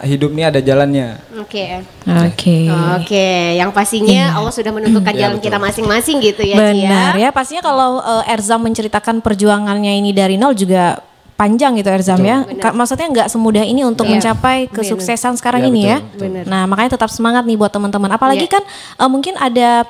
hidup ini ada jalannya. Oke, yang pastinya Allah sudah menentukan jalan kita masing-masing gitu ya. Benar ya, pastinya kalau Erzam menceritakan perjuangannya ini dari nol juga panjang gitu Erzam ya. Maksudnya nggak semudah ini untuk mencapai kesuksesan sekarang ini ya. Nah makanya tetap semangat nih buat teman-teman. Apalagi kan mungkin ada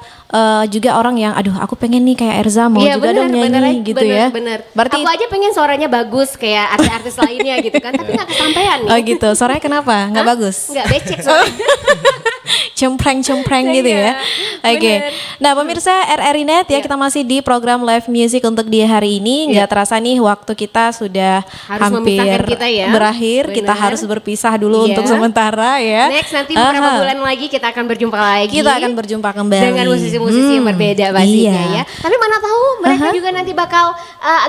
juga orang yang aduh aku pengen nih kayak Erzam mau juga dong nyanyi gitu ya. Berarti aku aja pengen suaranya bagus kayak artis-artis lainnya gitu kan. Tapi nggak kesampaian nih. Oh gitu, suaranya kenapa? Nggak bagus? Nggak becek suaranya. Cempreng gitu ya. Oke. Nah pemirsa RRI.net ya, kita masih di program live music untuk di hari ini. Nggak terasa nih waktu kita sudah hampir berakhir. Kita harus berpisah dulu untuk sementara ya. Next nanti beberapa bulan lagi kita akan berjumpa lagi. Kita akan berjumpa kembali dengan musisi-musisi yang berbeda pastinya ya. Tapi mana tahu mereka juga nanti bakal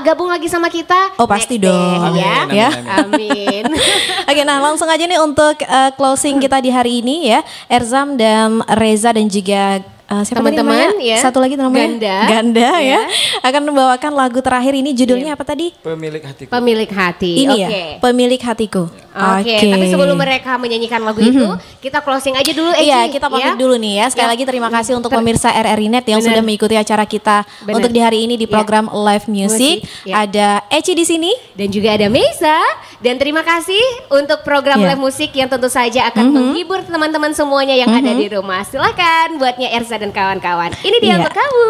gabung lagi sama kita. Oh pasti dong ya. Amin. Oke, nah langsung aja nih untuk closing kita di hari ini ya. Erzam dan Reza dan juga teman-teman ya. Satu lagi namanya Ganda ya. Akan membawakan lagu terakhir ini, judulnya apa tadi? Pemilik Hatiku. Pemilik Hati. Ini ya, Pemilik Hatiku. Oke. Tapi sebelum mereka menyanyikan lagu itu, kita closing aja dulu. Iya, kita pamit dulu nih ya. Sekali lagi terima kasih untuk pemirsa RRI.net yang sudah mengikuti acara kita untuk di hari ini di program Live Music. Ada Eci di sini dan juga ada Meisa. Dan terima kasih untuk program Live Music yang tentu saja akan menghibur teman-teman semuanya yang ada di rumah. Silakan buatnya Erza dan kawan-kawan. Ini dia untuk kamu.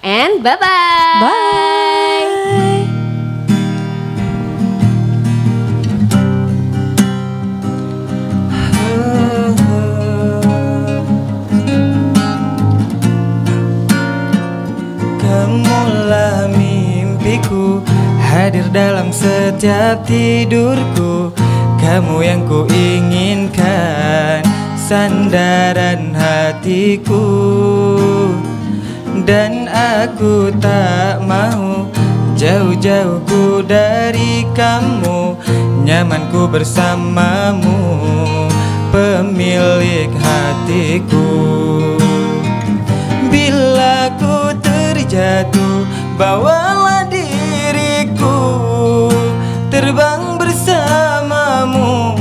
And bye-bye. Bye. Kamulah mimpiku, hadir dalam setiap tidurku. Kamu yang ku inginkan, sandaran hatiku. Dan aku tak mau jauh-jauhku dari kamu. Nyamanku bersamamu, pemilik hatiku. Bila ku terjatuh, bawalah diriku, terbang bersamamu,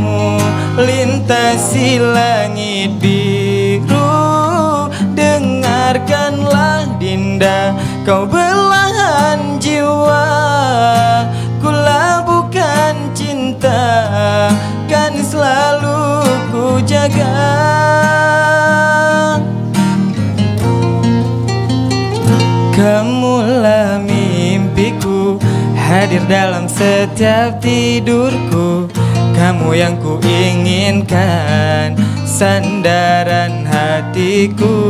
lintasi langit biru. Dengarkanlah Dinda, kau belahan jiwa, ku labuhkan cinta, kan selalu ku jaga. Kamulah mimpiku, hadir dalam setiap tidurku. Kamu yang ku inginkan, sandaran hatiku.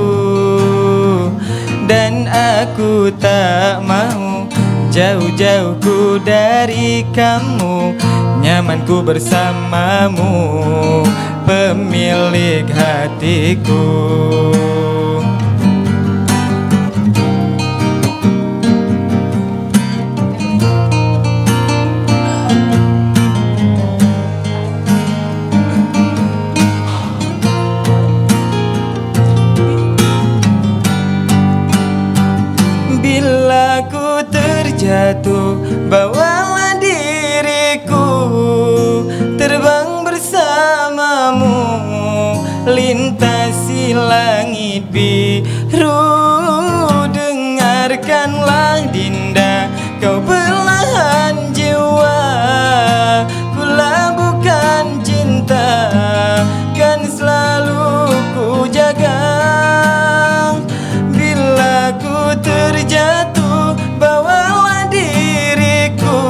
Dan aku tak mau jauh-jauhku dari kamu. Nyamanku bersamamu, pemilik hatiku. Bila ku terjatuh, bawalah diriku, terbang bersamamu, lintasi langit biru. Dengarkanlah Dinda, kau belahan jiwa, ku labuhkan cinta, kan selalu ku jaga. Bila ku terjatuh, bawalah diriku,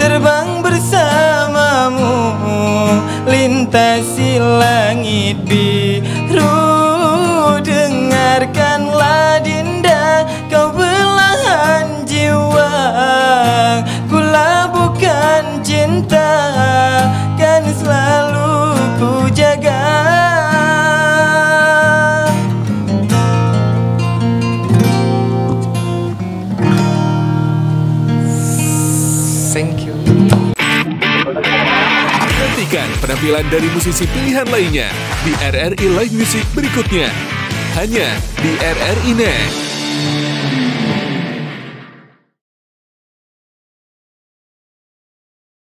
terbang bersamamu, lintasi langit biru. Dengarkanlah Dinda, kau belahan jiwa, ku labuhkan cinta, kan selalu ku jaga. Thank you. Nantikan penampilan dari musisi pilihan lainnya di RRI Live Music berikutnya. Hanya di RRI.net.